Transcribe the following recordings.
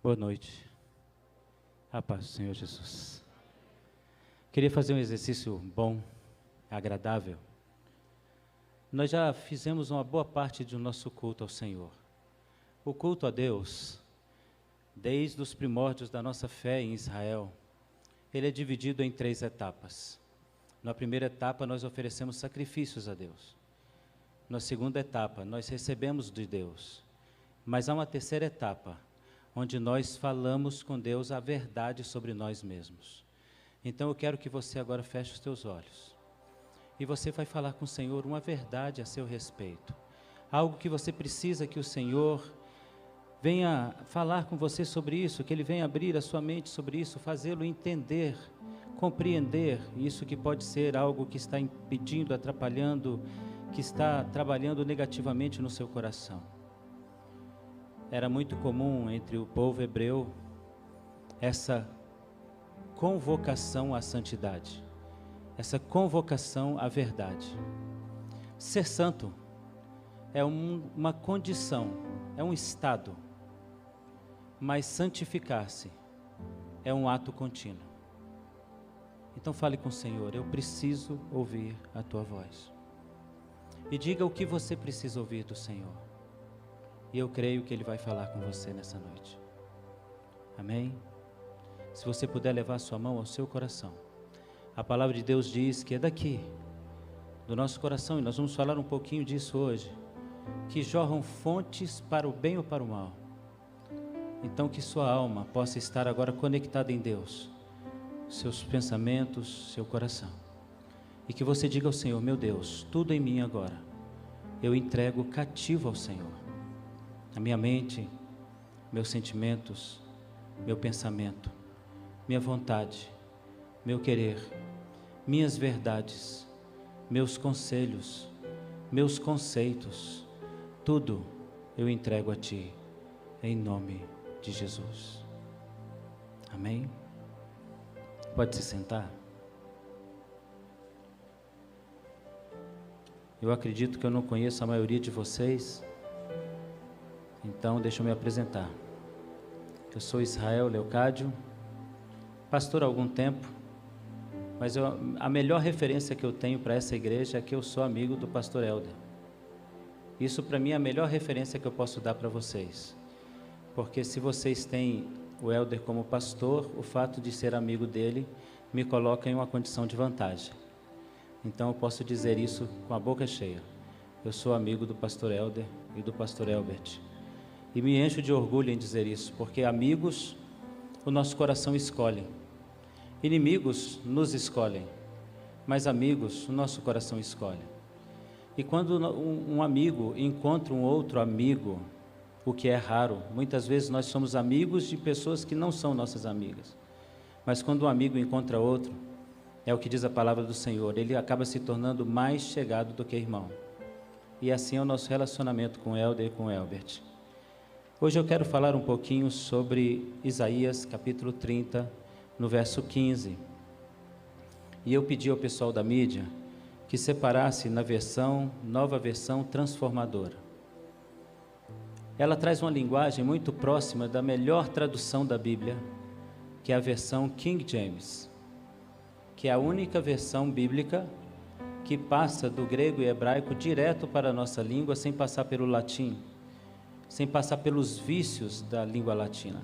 Boa noite. A paz do Senhor Jesus. Queria fazer um exercício bom, agradável. Nós já fizemos uma boa parte do nosso culto ao Senhor. O culto a Deus, desde os primórdios da nossa fé em Israel, ele é dividido em 3 etapas. Na primeira etapa, nós oferecemos sacrifícios a Deus. Na segunda etapa, nós recebemos de Deus. Mas há uma terceira etapa, onde nós falamos com Deus a verdade sobre nós mesmos. Então eu quero que você agora feche os teus olhos. E você vai falar com o Senhor uma verdade a seu respeito. Algo que você precisa que o Senhor venha falar com você sobre isso, que Ele venha abrir a sua mente sobre isso, fazê-lo entender, compreender isso que pode ser algo que está impedindo, atrapalhando, que está trabalhando negativamente no seu coração. Era muito comum entre o povo hebreu essa convocação à santidade, essa convocação à verdade. Ser santo é uma condição, é um estado, mas santificar-se é um ato contínuo. Então fale com o Senhor: eu preciso ouvir a tua voz. E diga o que você precisa ouvir do Senhor. E eu creio que Ele vai falar com você nessa noite. Amém? Se você puder levar sua mão ao seu coração. A palavra de Deus diz que é daqui, do nosso coração, e nós vamos falar um pouquinho disso hoje, que jorram fontes para o bem ou para o mal. Então que sua alma possa estar agora conectada em Deus, seus pensamentos, seu coração. E que você diga ao Senhor: meu Deus, tudo em mim agora, eu entrego cativo ao Senhor. A minha mente, meus sentimentos, meu pensamento, minha vontade, meu querer, minhas verdades, meus conselhos, meus conceitos, tudo eu entrego a Ti, em nome de Jesus. Amém? Pode se sentar. Eu acredito que eu não conheço a maioria de vocês, então deixa eu me apresentar. Eu sou Israel Leocádio, pastor há algum tempo, mas a melhor referência que eu tenho para essa igreja é que eu sou amigo do pastor Helder. Isso para mim é a melhor referência que eu posso dar para vocês, porque se vocês têm o Helder como pastor, o fato de ser amigo dele me coloca em uma condição de vantagem. Então eu posso dizer isso com a boca cheia: eu sou amigo do pastor Helder e do pastor Elbert. E me encho de orgulho em dizer isso, porque amigos o nosso coração escolhe, inimigos nos escolhem, mas amigos o nosso coração escolhe. E quando um amigo encontra um outro amigo, o que é raro, muitas vezes nós somos amigos de pessoas que não são nossas amigas, mas quando um amigo encontra outro, é o que diz a palavra do Senhor, ele acaba se tornando mais chegado do que irmão. E assim é o nosso relacionamento com Helder e com Elbert. Hoje eu quero falar um pouquinho sobre Isaías capítulo 30, no verso 15. E eu pedi ao pessoal da mídia que separasse na nova versão transformadora. Ela traz uma linguagem muito próxima da melhor tradução da Bíblia, que é a versão King James, que é a única versão bíblica que passa do grego e hebraico direto para a nossa língua, sem passar pelo latim, sem passar pelos vícios da língua latina.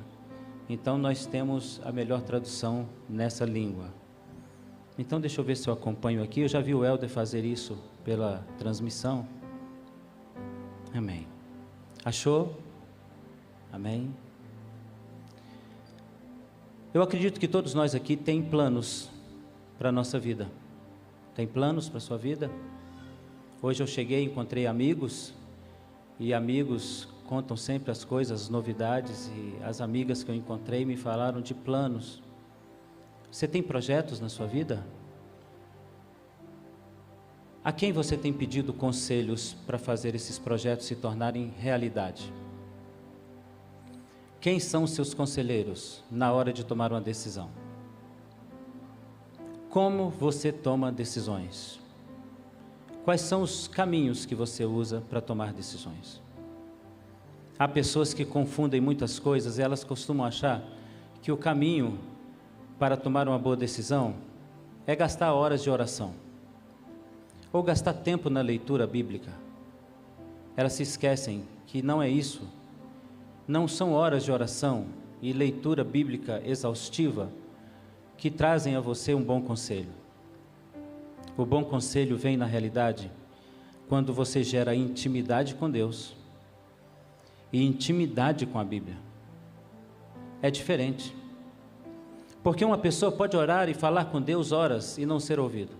Então nós temos a melhor tradução nessa língua. Então deixa eu ver se eu acompanho aqui. Eu já vi o Helder fazer isso pela transmissão. Amém. Achou? Amém. Eu acredito que todos nós aqui tem planos para a nossa vida. Tem planos para a sua vida? Hoje eu cheguei e encontrei amigos, e amigos contam sempre as coisas, as novidades, e as amigas que eu encontrei me falaram de planos. Você tem projetos na sua vida? A quem você tem pedido conselhos para fazer esses projetos se tornarem realidade? Quem são os seus conselheiros na hora de tomar uma decisão? Como você toma decisões? Quais são os caminhos que você usa para tomar decisões? Há pessoas que confundem muitas coisas, elas costumam achar que o caminho para tomar uma boa decisão é gastar horas de oração, ou gastar tempo na leitura bíblica. Elas se esquecem que não é isso. Não são horas de oração e leitura bíblica exaustiva que trazem a você um bom conselho. O bom conselho vem, na realidade, quando você gera intimidade com Deus e intimidade com a Bíblia. É diferente. Porque uma pessoa pode orar e falar com Deus horas e não ser ouvido.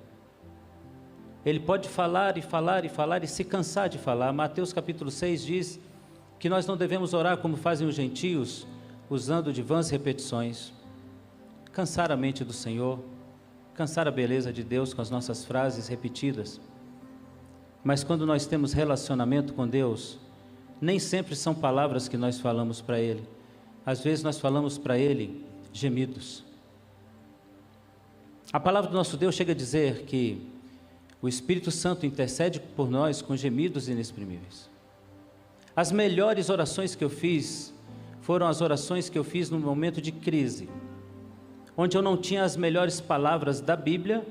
Ele pode falar e falar e falar e se cansar de falar. Mateus capítulo 6 diz que nós não devemos orar como fazem os gentios, usando de vãs repetições. Cansar a mente do Senhor, cansar a beleza de Deus com as nossas frases repetidas. Mas quando nós temos relacionamento com Deus, nem sempre são palavras que nós falamos para Ele. Às vezes nós falamos para Ele gemidos. A palavra do nosso Deus chega a dizer que o Espírito Santo intercede por nós com gemidos inexprimíveis. As melhores orações que eu fiz foram as orações que eu fiz no momento de crise, onde eu não tinha as melhores palavras da Bíblia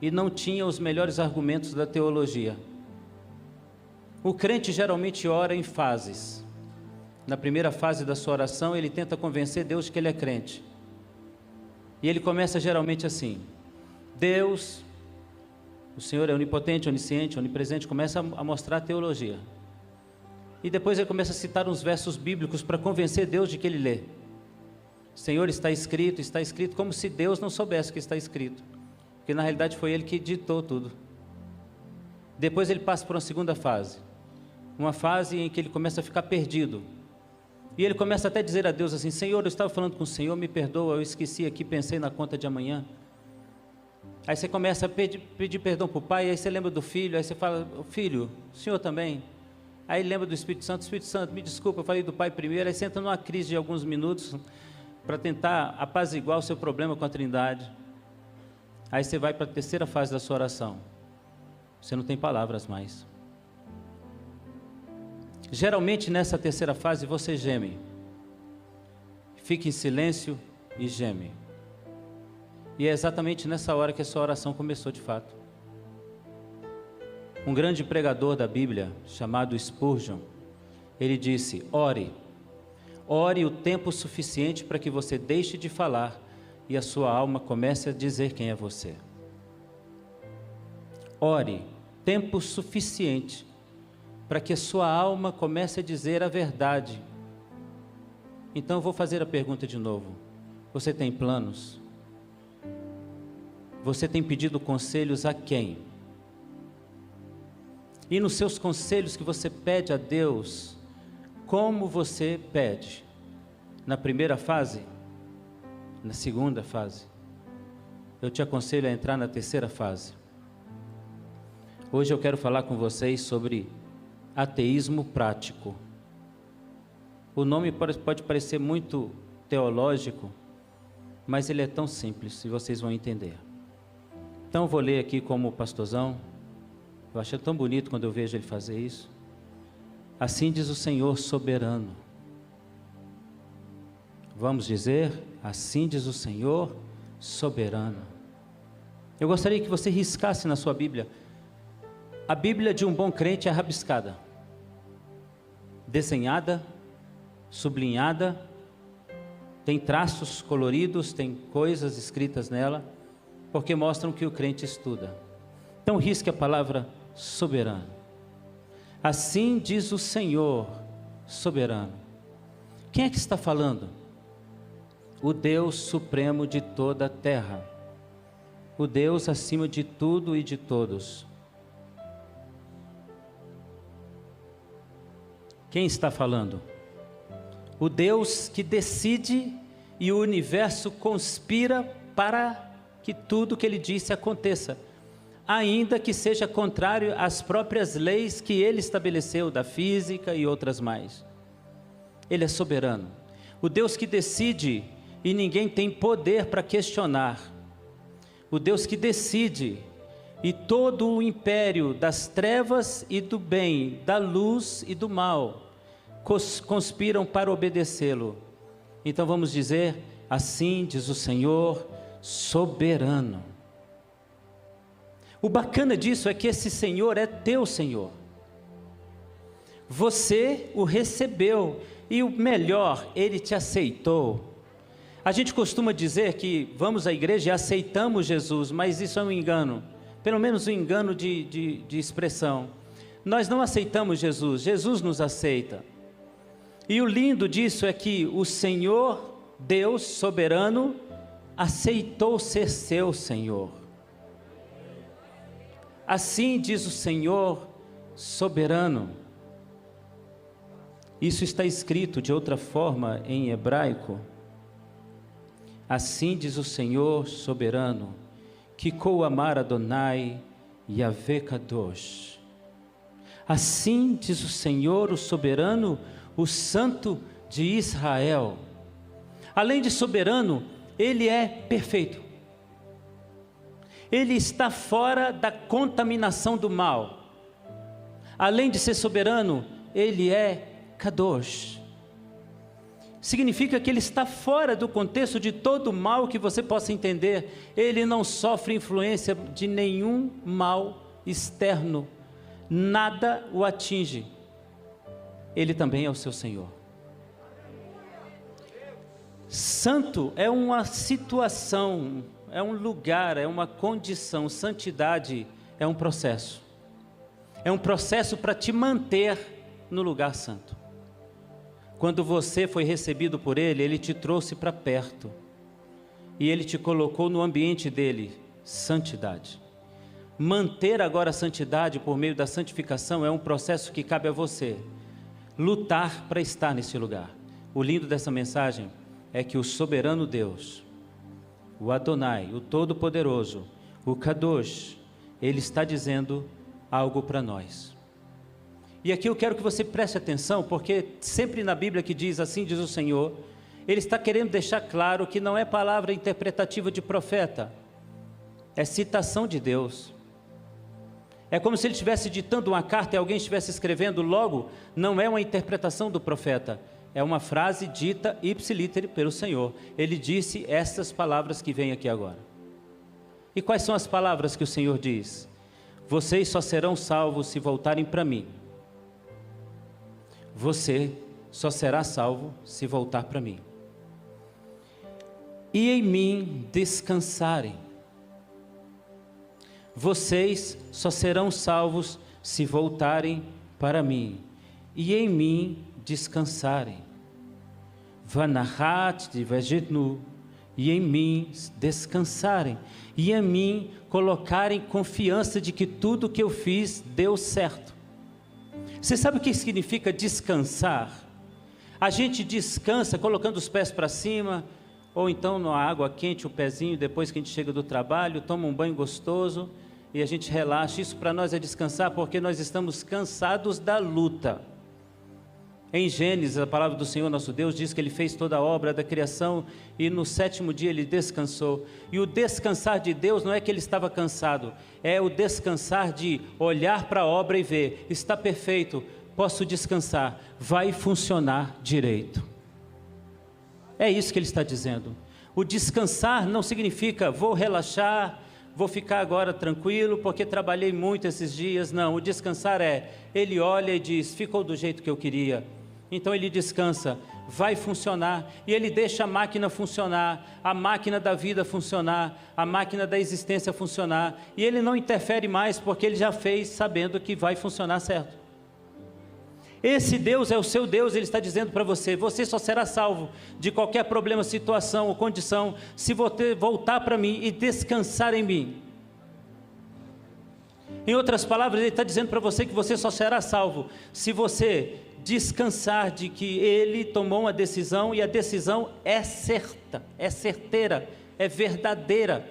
e não tinha os melhores argumentos da teologia. O crente geralmente ora em fases. Na primeira fase da sua oração, ele tenta convencer Deus de que ele é crente. E ele começa geralmente assim: Deus, o Senhor é onipotente, onisciente, onipresente, começa a mostrar a teologia. E depois ele começa a citar uns versos bíblicos para convencer Deus de que ele lê. Senhor, está escrito, como se Deus não soubesse o que está escrito. Porque na realidade foi Ele que ditou tudo. Depois ele passa por uma segunda fase. Uma fase em que ele começa a ficar perdido. E ele começa até a dizer a Deus assim: Senhor, eu estava falando com o Senhor, me perdoa, eu esqueci aqui, pensei na conta de amanhã. Aí você começa a pedir perdão para o pai, aí você lembra do filho, aí você fala: filho, o Senhor também. Aí lembra do Espírito Santo, me desculpa, eu falei do pai primeiro. Aí você entra numa crise de alguns minutos para tentar apaziguar o seu problema com a Trindade. Aí você vai para a terceira fase da sua oração. Você não tem palavras mais. Geralmente nessa terceira fase você geme. Fica em silêncio e geme. E é exatamente nessa hora que a sua oração começou de fato. Um grande pregador da Bíblia, chamado Spurgeon, ele disse: ore o tempo suficiente para que você deixe de falar e a sua alma comece a dizer quem é você. Ore tempo suficiente para que a sua alma comece a dizer a verdade. Então eu vou fazer a pergunta de novo: você tem planos? Você tem pedido conselhos a quem? E nos seus conselhos que você pede a Deus, como você pede? Na primeira fase? Na segunda fase? Eu te aconselho a entrar na terceira fase. Hoje eu quero falar com vocês sobre ateísmo prático. O nome pode parecer muito teológico, mas ele é tão simples e vocês vão entender. Então eu vou ler aqui como pastorzão. Eu acho tão bonito quando eu vejo ele fazer isso. Assim diz o Senhor soberano. Vamos dizer: assim diz o Senhor soberano. Eu gostaria que você riscasse na sua Bíblia. A Bíblia de um bom crente é rabiscada, desenhada, sublinhada, tem traços coloridos, tem coisas escritas nela, porque mostram que o crente estuda. Então risque a palavra soberano. Assim diz o Senhor soberano. Quem é que está falando? O Deus supremo de toda a terra, o Deus acima de tudo e de todos. Quem está falando? O Deus que decide e o universo conspira para que tudo que Ele disse aconteça, ainda que seja contrário às próprias leis que Ele estabeleceu, da física e outras mais. Ele é soberano. O Deus que decide e ninguém tem poder para questionar. O Deus que decide e todo o império das trevas e do bem, da luz e do mal, conspiram para obedecê-lo. Então vamos dizer, assim diz o Senhor soberano. O bacana disso é que esse Senhor é teu Senhor. Você o recebeu e o melhor, Ele te aceitou. A gente costuma dizer que vamos à igreja e aceitamos Jesus, mas isso é um engano, pelo menos um engano de expressão. Nós não aceitamos Jesus, Jesus nos aceita. E o lindo disso é que o Senhor, Deus soberano, aceitou ser seu Senhor. Assim diz o Senhor soberano. Isso está escrito de outra forma em hebraico. Assim diz o Senhor soberano, Kiko amar Adonai Yahvé Kadosh. Assim diz o Senhor, o soberano, o santo de Israel. Além de soberano, Ele é perfeito. Ele está fora da contaminação do mal. Além de ser soberano, Ele é Kadosh. Significa que Ele está fora do contexto de todo mal que você possa entender. Ele não sofre influência de nenhum mal externo. Nada o atinge. Ele também é o seu Senhor. Santo é uma situação, é um lugar, é uma condição. Santidade é um processo. É um processo para te manter no lugar santo. Quando você foi recebido por Ele, Ele te trouxe para perto. E Ele te colocou no ambiente dEle, santidade. Manter agora a santidade por meio da santificação é um processo que cabe a você. Lutar para estar nesse lugar. O lindo dessa mensagem é que o soberano Deus, o Adonai, o Todo-Poderoso, o Kadosh, Ele está dizendo algo para nós. E aqui eu quero que você preste atenção, porque sempre na Bíblia que diz assim diz o Senhor, Ele está querendo deixar claro que não é palavra interpretativa de profeta, é citação de Deus. É como se Ele estivesse ditando uma carta e alguém estivesse escrevendo, logo, não é uma interpretação do profeta, é uma frase dita ipsiliter pelo Senhor. Ele disse estas palavras que vêm aqui agora. E quais são as palavras que o Senhor diz? Vocês só serão salvos se voltarem para mim. Você só será salvo se voltar para mim. E em mim descansarem. Vocês só serão salvos se voltarem para mim. E em mim descansarem. Vanahat divegetnu. E em mim descansarem. E em mim colocarem confiança de que tudo que eu fiz deu certo. Você sabe o que significa descansar? A gente descansa colocando os pés para cima, ou então na água quente o pezinho, depois que a gente chega do trabalho, toma um banho gostoso e a gente relaxa. Isso para nós é descansar, porque nós estamos cansados da luta. Em Gênesis, a palavra do Senhor nosso Deus diz que Ele fez toda a obra da criação e no sétimo dia Ele descansou. E o descansar de Deus não é que Ele estava cansado, é o descansar de olhar para a obra e ver, está perfeito, posso descansar, vai funcionar direito. É isso que Ele está dizendo. O descansar não significa vou relaxar, vou ficar agora tranquilo porque trabalhei muito esses dias. Não, o descansar é, Ele olha e diz, ficou do jeito que eu queria. Então Ele descansa, vai funcionar, e Ele deixa a máquina funcionar, a máquina da vida funcionar, a máquina da existência funcionar, e Ele não interfere mais, porque Ele já fez sabendo que vai funcionar certo. Esse Deus é o seu Deus. Ele está dizendo para você, você só será salvo de qualquer problema, situação ou condição, se você voltar para mim e descansar em mim. Em outras palavras, Ele está dizendo para você que você só será salvo se você descansar de que Ele tomou uma decisão, e a decisão é certa, é certeira, é verdadeira.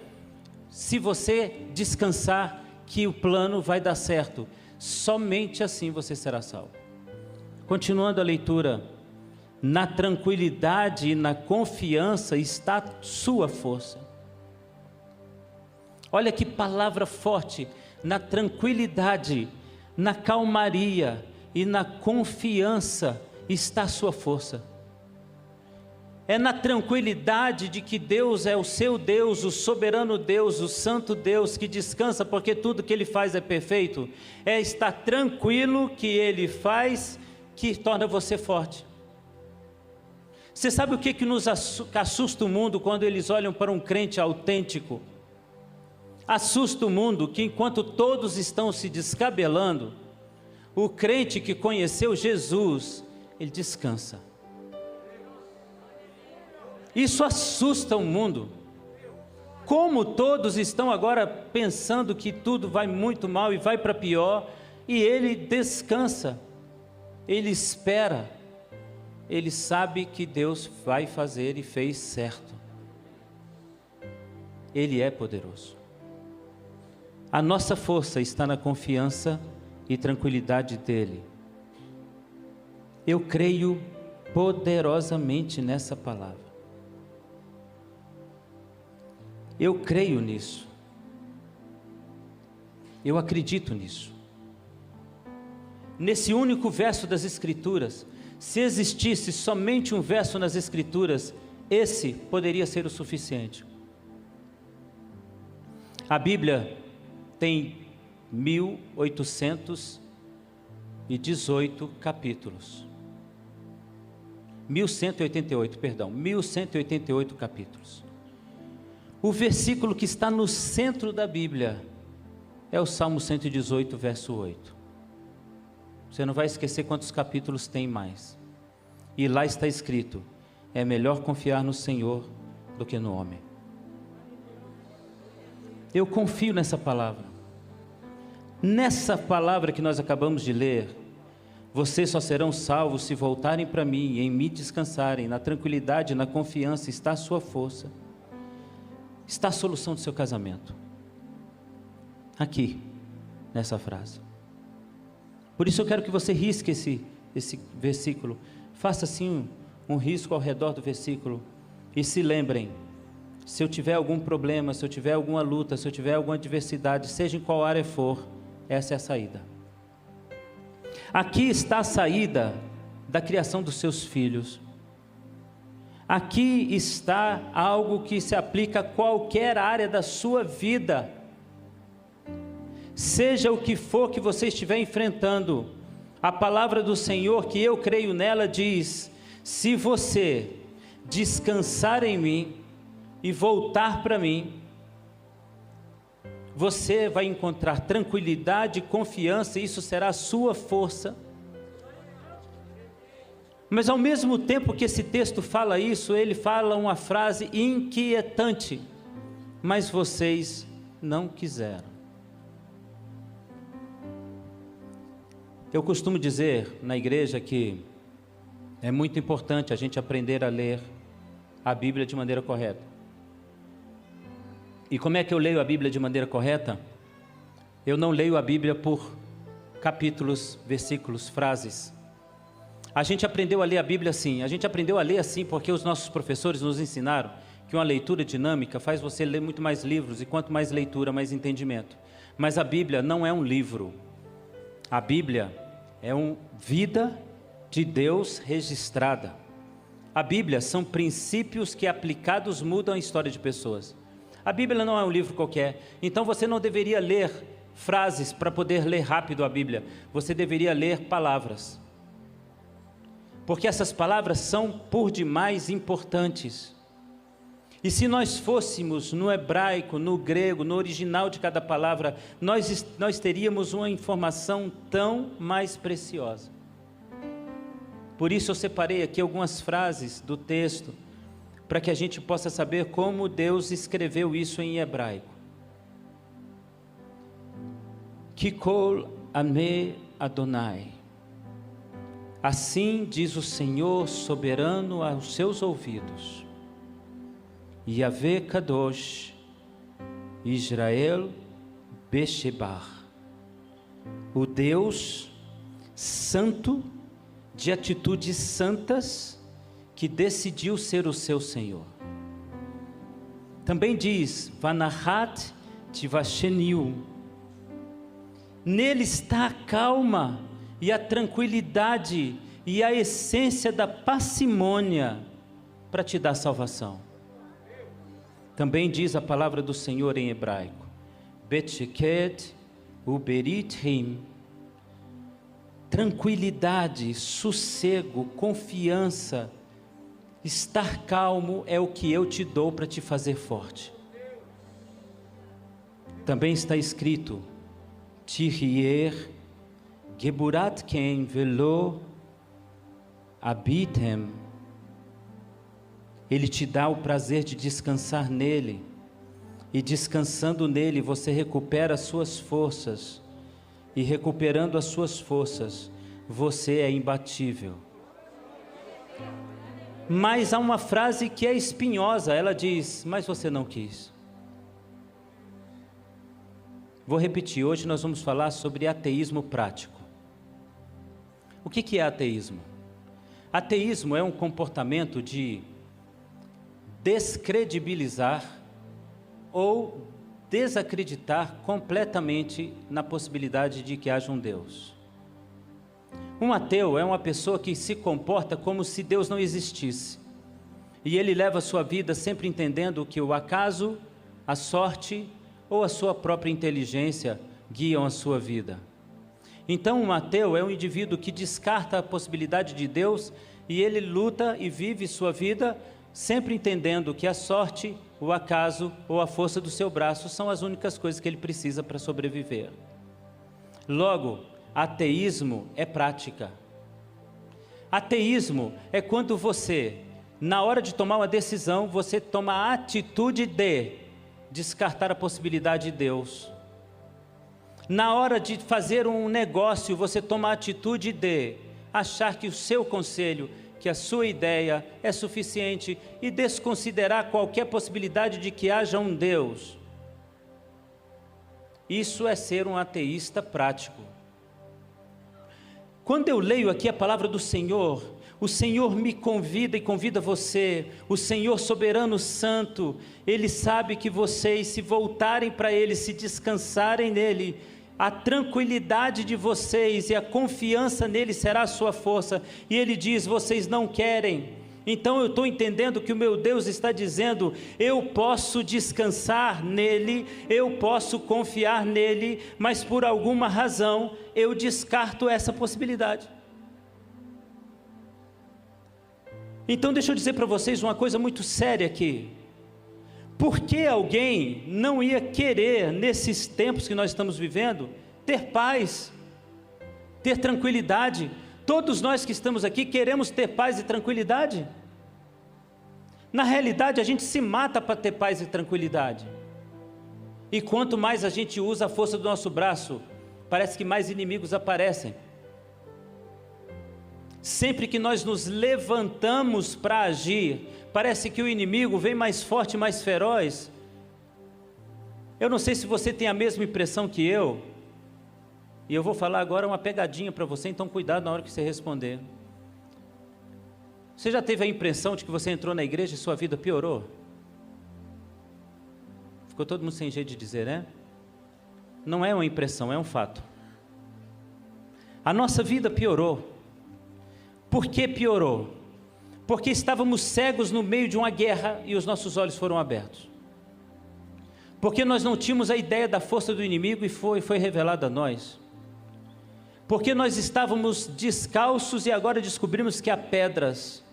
Se você descansar que o plano vai dar certo, somente assim você será salvo. Continuando a leitura, na tranquilidade e na confiança está a sua força. Olha que palavra forte, na tranquilidade, na calmaria e na confiança está a sua força. É na tranquilidade de que Deus é o seu Deus, o soberano Deus, o santo Deus, que descansa porque tudo que Ele faz é perfeito. É estar tranquilo que Ele faz, que torna você forte. Você sabe o que nos assusta o mundo quando eles olham para um crente autêntico? Assusta o mundo que enquanto todos estão se descabelando, o crente que conheceu Jesus, ele descansa. Isso assusta o mundo. Como todos estão agora pensando que tudo vai muito mal e vai para pior, e ele descansa, ele espera, ele sabe que Deus vai fazer e fez certo. Ele é poderoso. A nossa força está na confiança e tranquilidade dEle. Eu creio poderosamente nessa palavra. Eu creio nisso. Eu acredito nisso. Nesse único verso das Escrituras, se existisse somente um verso nas Escrituras, esse poderia ser o suficiente. A Bíblia tem 1818 capítulos. 1188 capítulos. O versículo que está no centro da Bíblia é o Salmo 118, verso 8. Você não vai esquecer quantos capítulos tem mais. E lá está escrito: é melhor confiar no Senhor do que no homem. Eu confio nessa palavra. Nessa palavra que nós acabamos de ler, vocês só serão salvos se voltarem para mim e em me descansarem. Na tranquilidade, na confiança está a sua força. Está a solução do seu casamento. Aqui, nessa frase. Por isso eu quero que você risque esse versículo. Faça assim um risco ao redor do versículo. E se lembrem, se eu tiver algum problema, se eu tiver alguma luta, se eu tiver alguma adversidade, seja em qual área for, essa é a saída. Aqui está a saída da criação dos seus filhos. Aqui está algo que se aplica a qualquer área da sua vida. Seja o que for que você estiver enfrentando, a palavra do Senhor, que eu creio nela, diz: se você descansar em mim e voltar para mim, você vai encontrar tranquilidade, confiança, e isso será a sua força. Mas ao mesmo tempo que esse texto fala isso, ele fala uma frase inquietante: mas vocês não quiseram. Eu costumo dizer na igreja que é muito importante a gente aprender a ler a Bíblia de maneira correta. E como é que eu leio a Bíblia de maneira correta? Eu não leio a Bíblia por capítulos, versículos, frases. A gente aprendeu a ler a Bíblia assim. A gente aprendeu a ler assim porque os nossos professores nos ensinaram que uma leitura dinâmica faz você ler muito mais livros, e quanto mais leitura, mais entendimento. Mas a Bíblia não é um livro. A Bíblia é uma vida de Deus registrada. A Bíblia são princípios que aplicados mudam a história de pessoas. A Bíblia não é um livro qualquer. Então você não deveria ler frases para poder ler rápido a Bíblia. Você deveria ler palavras. Porque essas palavras são por demais importantes. E se nós fôssemos no hebraico, no grego, no original de cada palavra, nós teríamos uma informação tão mais preciosa. Por isso eu separei aqui algumas frases do texto, para que a gente possa saber como Deus escreveu isso em hebraico. Kikol ame Adonai. Assim diz o Senhor soberano aos seus ouvidos. Yahvé Kadosh, Israel Beshebar. O Deus santo, de atitudes santas, que decidiu ser o seu Senhor. Também diz, Vanahat Tivasheniu. Nele está a calma e a tranquilidade e a essência da parcimônia para te dar salvação. Também diz a palavra do Senhor em hebraico, Bet-sheket uberit-him, tranquilidade, sossego, confiança, estar calmo é o que eu te dou para te fazer forte. Também está escrito, Tirier, Geburat Ken Velo Abitem. Ele te dá o prazer de descansar nele, e descansando nele você recupera as suas forças, e recuperando as suas forças, você é imbatível. Mas há uma frase que é espinhosa, ela diz, mas você não quis. Vou repetir, hoje nós vamos falar sobre ateísmo prático. O que é ateísmo? Ateísmo é um comportamento de descredibilizar ou desacreditar completamente na possibilidade de que haja um Deus. Um ateu é uma pessoa que se comporta como se Deus não existisse. E ele leva a sua vida sempre entendendo que o acaso, a sorte ou a sua própria inteligência guiam a sua vida. Então um ateu é um indivíduo que descarta a possibilidade de Deus e ele luta e vive sua vida sempre entendendo que a sorte, o acaso ou a força do seu braço são as únicas coisas que ele precisa para sobreviver. Logo, ateísmo é prática. Ateísmo é quando você, na hora de tomar uma decisão, você toma a atitude de descartar a possibilidade de Deus. Na hora de fazer um negócio, você toma a atitude de achar que o seu conselho, que a sua ideia é suficiente e desconsiderar qualquer possibilidade de que haja um Deus. Isso é ser um ateísta prático. Quando eu leio aqui a palavra do Senhor, o Senhor me convida e convida você, o Senhor soberano santo, Ele sabe que vocês, se voltarem para Ele, se descansarem nele, a tranquilidade de vocês e a confiança nele será a sua força. E Ele diz, vocês não querem. Então eu estou entendendo que o meu Deus está dizendo, eu posso descansar nele, eu posso confiar nele, mas por alguma razão eu descarto essa possibilidade. Então deixa eu dizer para vocês uma coisa muito séria aqui. Por que alguém não ia querer, nesses tempos que nós estamos vivendo, ter paz, ter tranquilidade? Todos nós que estamos aqui queremos ter paz e tranquilidade. Na realidade, a gente se mata para ter paz e tranquilidade. E quanto mais a gente usa a força do nosso braço, parece que mais inimigos aparecem. Sempre que nós nos levantamos para agir, parece que o inimigo vem mais forte, mais feroz. Eu não sei se você tem a mesma impressão que eu, e eu vou falar agora uma pegadinha para você, então cuidado na hora que você responder. Você já teve a impressão de que você entrou na igreja e sua vida piorou? Ficou todo mundo sem jeito de dizer, né? Não é uma impressão, é um fato. A nossa vida piorou. Por que piorou? Porque estávamos cegos no meio de uma guerra e os nossos olhos foram abertos. Porque nós não tínhamos a ideia da força do inimigo e foi revelada a nós. Porque nós estávamos descalços e agora descobrimos que há pedras.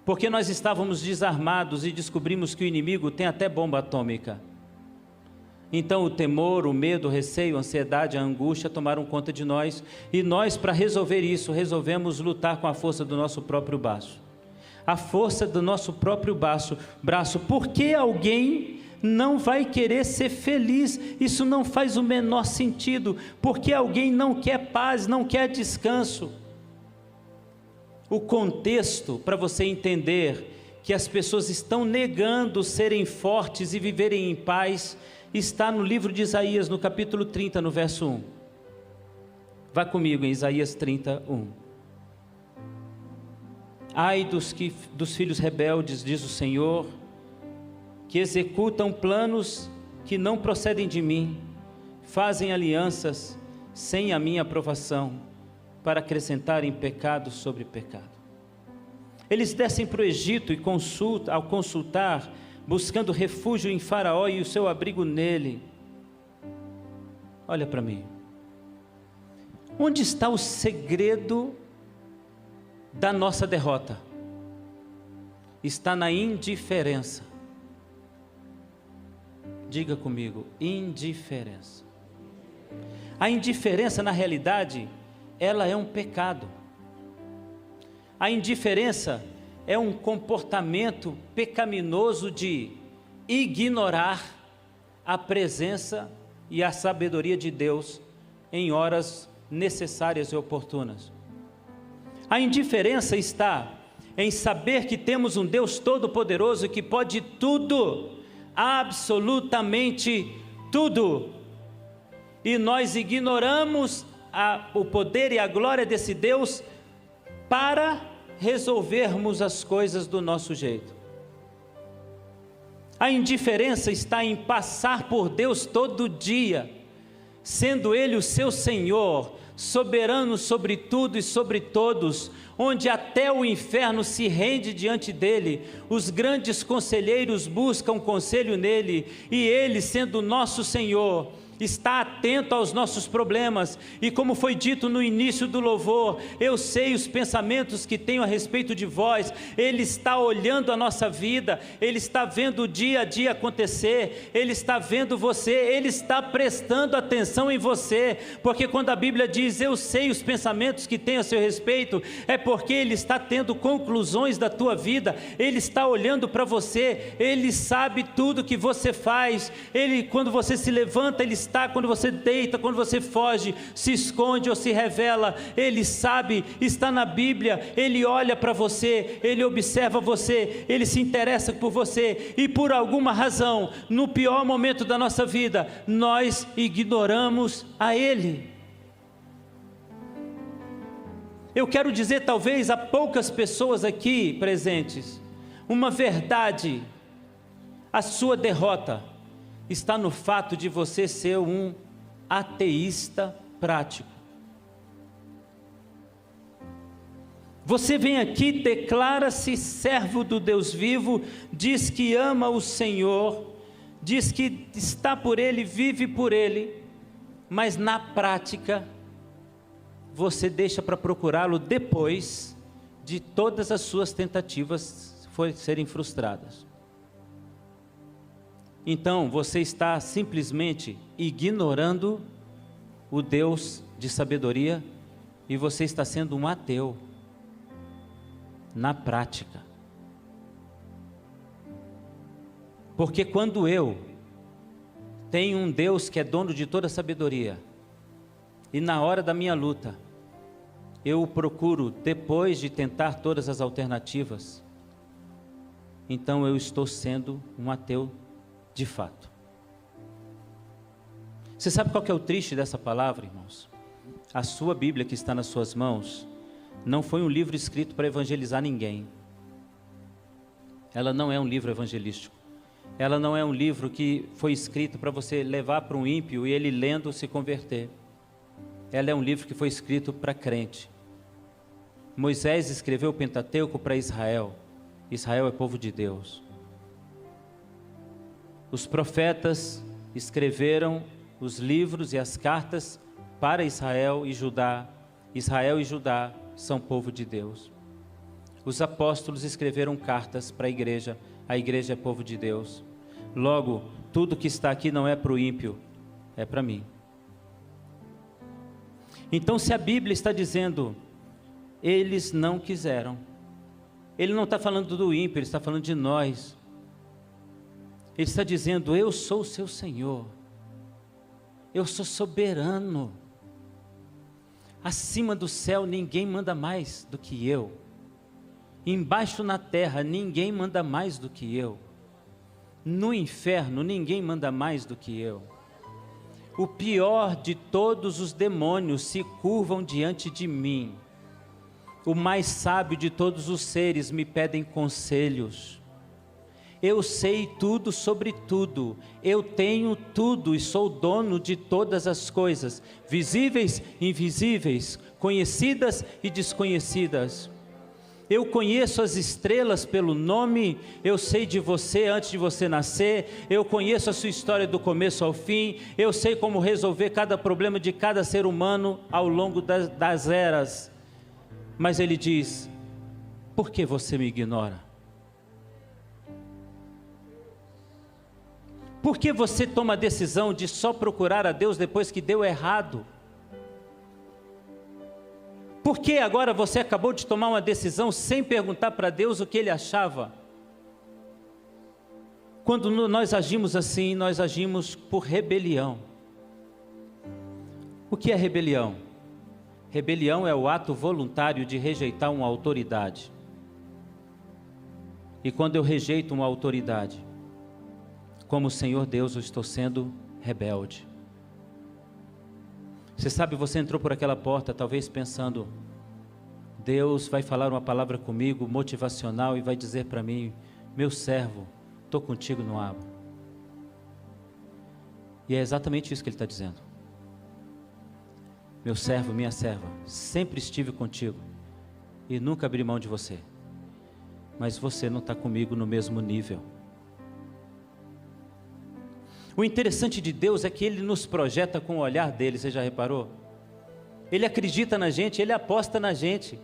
Porque nós estávamos desarmados e descobrimos que o inimigo tem até bomba atômica. Então o temor, o medo, o receio, a ansiedade, a angústia tomaram conta de nós. E nós, para resolver isso, resolvemos lutar com a força do nosso próprio braço. A força do nosso próprio braço. Por que alguém não vai querer ser feliz? Isso não faz o menor sentido. Porque alguém não quer paz, não quer descanso. O contexto, para você entender que as pessoas estão negando serem fortes e viverem em paz, está no livro de Isaías, no capítulo 30, no verso 1. Vá comigo em Isaías 30, 1. Ai dos filhos rebeldes, diz o Senhor, que executam planos que não procedem de mim, fazem alianças sem a minha aprovação. para acrescentarem pecado sobre pecado. Eles descem para o Egito e ao consultar, buscando refúgio em Faraó e o seu abrigo nele. Olha para mim. Onde está o segredo da nossa derrota? Está na indiferença. Diga comigo, indiferença. A indiferença, na realidade, ela é um pecado. A indiferença é um comportamento pecaminoso de ignorar a presença e a sabedoria de Deus em horas necessárias e oportunas. A indiferença está em saber que temos um Deus todo-poderoso que pode tudo, absolutamente tudo, e nós ignoramos o poder e a glória desse Deus para resolvermos as coisas do nosso jeito. A indiferença está em passar por Deus todo dia, sendo Ele o seu Senhor, soberano sobre tudo e sobre todos, onde até o inferno se rende diante dele, os grandes conselheiros buscam conselho nele, e Ele, sendo nosso Senhor, está atento aos nossos problemas, e como foi dito no início do louvor, eu sei os pensamentos que tenho a respeito de vós. Ele está olhando a nossa vida, Ele está vendo o dia a dia acontecer, Ele está vendo você, Ele está prestando atenção em você, porque quando a Bíblia diz, eu sei os pensamentos que tenho a seu respeito, é porque Ele está tendo conclusões da tua vida, Ele está olhando para você, Ele sabe tudo que você faz, Ele, quando você se levanta, Ele está, quando você deita, quando você foge, se esconde ou se revela, Ele sabe, está na Bíblia, Ele olha para você, Ele observa você, Ele se interessa por você, e por alguma razão, no pior momento da nossa vida, nós ignoramos a Ele. Eu quero dizer talvez a poucas pessoas aqui presentes, uma verdade: a sua derrota está no fato de você ser um ateísta prático. Você vem aqui, declara-se servo do Deus vivo, diz que ama o Senhor, diz que está por Ele, vive por Ele, mas na prática, você deixa para procurá-lo depois de todas as suas tentativas serem frustradas. Então, você está simplesmente ignorando o Deus de sabedoria e você está sendo um ateu, na prática. Porque quando eu tenho um Deus que é dono de toda sabedoria, e na hora da minha luta, eu o procuro depois de tentar todas as alternativas, então eu estou sendo um ateu de fato. Você sabe qual que é o triste dessa palavra, irmãos? A sua Bíblia que está nas suas mãos não foi um livro escrito para evangelizar ninguém. Ela não é um livro evangelístico. Ela não é um livro que foi escrito para você levar para um ímpio e ele lendo se converter. Ela é um livro que foi escrito para crente. Moisés escreveu o Pentateuco para Israel. Israel é povo de Deus. Os profetas escreveram os livros e as cartas para Israel e Judá. Israel e Judá são povo de Deus. Os apóstolos escreveram cartas para a igreja é povo de Deus. Logo, tudo que está aqui não é para o ímpio, é para mim. Então, se a Bíblia está dizendo, eles não quiseram, ele não está falando do ímpio, ele está falando de nós. Ele está dizendo, eu sou o seu Senhor, eu sou soberano, acima do céu ninguém manda mais do que eu, embaixo na terra ninguém manda mais do que eu, no inferno ninguém manda mais do que eu. O pior de todos os demônios se curvam diante de mim, o mais sábio de todos os seres me pedem conselhos. Eu sei tudo sobre tudo, eu tenho tudo e sou dono de todas as coisas, visíveis e invisíveis, conhecidas e desconhecidas. Eu conheço as estrelas pelo nome, eu sei de você antes de você nascer, eu conheço a sua história do começo ao fim, eu sei como resolver cada problema de cada ser humano ao longo das eras. Mas ele diz: por que você me ignora? Por que você toma a decisão de só procurar a Deus depois que deu errado? Por que agora você acabou de tomar uma decisão sem perguntar para Deus o que Ele achava? Quando nós agimos assim, nós agimos por rebelião. O que é rebelião? Rebelião é o ato voluntário de rejeitar uma autoridade. E quando eu rejeito uma autoridade, como o Senhor Deus, eu estou sendo rebelde. Você sabe, você entrou por aquela porta talvez pensando: Deus vai falar uma palavra comigo, motivacional, e vai dizer para mim: meu servo, estou contigo, não abro. E é exatamente isso que Ele está dizendo. Meu servo, minha serva, sempre estive contigo e nunca abri mão de você, mas você não está comigo no mesmo nível. O interessante de Deus é que Ele nos projeta com o olhar dele, você já reparou? Ele acredita na gente, Ele aposta na gente.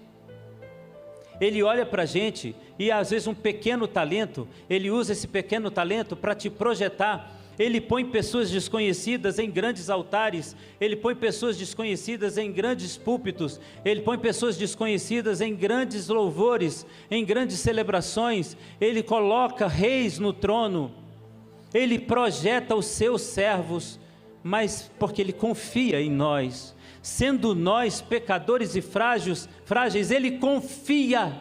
Ele olha para a gente e às vezes um pequeno talento, Ele usa esse pequeno talento para te projetar. Ele põe pessoas desconhecidas em grandes altares, Ele põe pessoas desconhecidas em grandes púlpitos, Ele põe pessoas desconhecidas em grandes louvores, em grandes celebrações, Ele coloca reis no trono, Ele projeta os seus servos, mas porque Ele confia em nós, sendo nós pecadores e frágeis, Ele confia.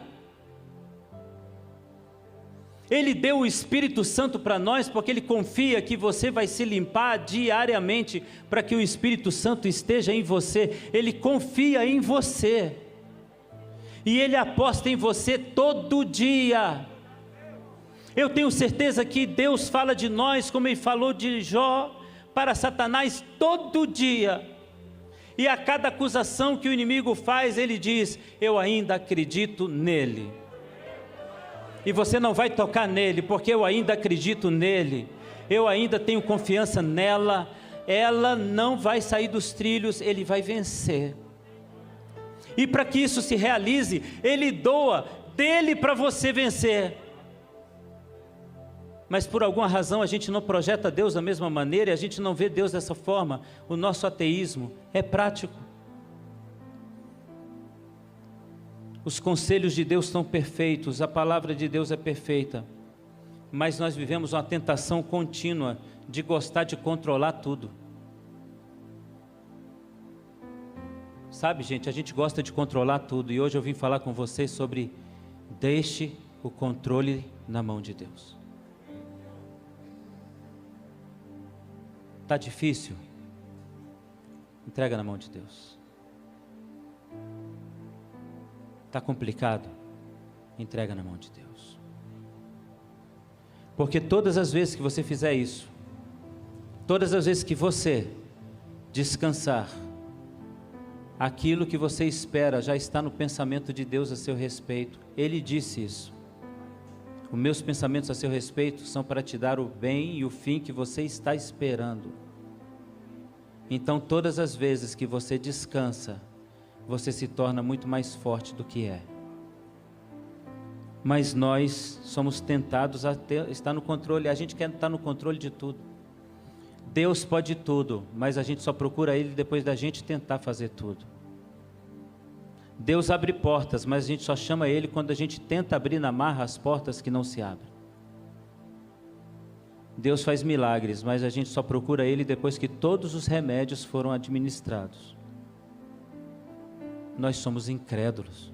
Ele deu o Espírito Santo para nós porque Ele confia que você vai se limpar diariamente para que o Espírito Santo esteja em você. Ele confia em você e Ele aposta em você todo dia. Eu tenho certeza que Deus fala de nós como Ele falou de Jó para Satanás todo dia. E a cada acusação que o inimigo faz, Ele diz: eu ainda acredito nele. E você não vai tocar nele, porque eu ainda acredito nele, eu ainda tenho confiança nela, ela não vai sair dos trilhos, ele vai vencer. E para que isso se realize, ele doa dele para você vencer. Mas por alguma razão a gente não projeta Deus da mesma maneira, e a gente não vê Deus dessa forma. O nosso ateísmo é prático. Os conselhos de Deus são perfeitos, a palavra de Deus é perfeita, mas nós vivemos uma tentação contínua de gostar de controlar tudo. Sabe, gente, a gente gosta de controlar tudo, e hoje eu vim falar com vocês sobre: deixe o controle na mão de Deus. Está difícil? Entrega na mão de Deus. Está complicado? Entrega na mão de Deus. Porque todas as vezes que você fizer isso, todas as vezes que você descansar, aquilo que você espera já está no pensamento de Deus a seu respeito. Ele disse isso: os meus pensamentos a seu respeito são para te dar o bem e o fim que você está esperando. Então todas as vezes que você descansa, você se torna muito mais forte do que é. Mas nós somos tentados a estar no controle, a gente quer estar no controle de tudo. Deus pode tudo, mas a gente só procura Ele depois da gente tentar fazer tudo. Deus abre portas, mas a gente só chama Ele quando a gente tenta abrir na marra as portas que não se abrem. Deus faz milagres, mas a gente só procura Ele depois que todos os remédios foram administrados. Nós somos incrédulos.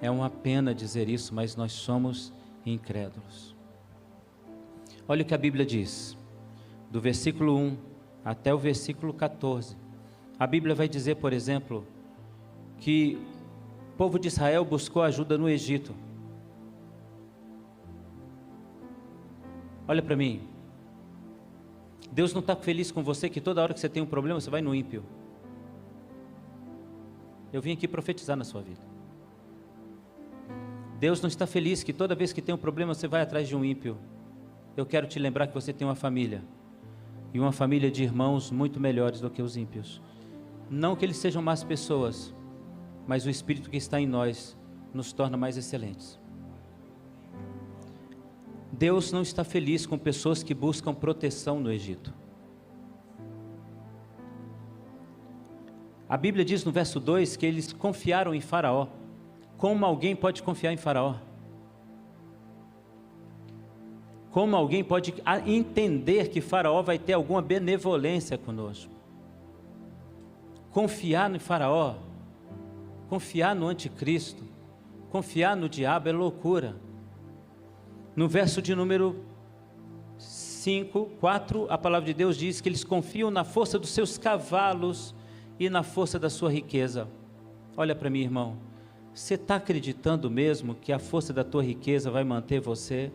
É uma pena dizer isso, mas nós somos incrédulos. Olha o que a Bíblia diz, do versículo 1 até o versículo 14. A Bíblia vai dizer, por exemplo, que o povo de Israel buscou ajuda no Egito. Olha para mim. Deus não está feliz com você que toda hora que você tem um problema, você vai no ímpio. Eu vim aqui profetizar na sua vida. Deus não está feliz que toda vez que tem um problema, você vai atrás de um ímpio. Eu quero te lembrar que você tem uma família. E uma família de irmãos muito melhores do que os ímpios. Não que eles sejam más pessoas, mas o Espírito que está em nós nos torna mais excelentes. Deus não está feliz com pessoas que buscam proteção no Egito. A Bíblia diz no verso 2 que eles confiaram em Faraó. Como alguém pode confiar em Faraó? Como alguém pode entender que Faraó vai ter alguma benevolência conosco? Confiar no Faraó, confiar no anticristo, confiar no diabo é loucura. No verso de número 4, a palavra de Deus diz que eles confiam na força dos seus cavalos e na força da sua riqueza. Olha para mim, irmão, você está acreditando mesmo que a força da tua riqueza vai manter você?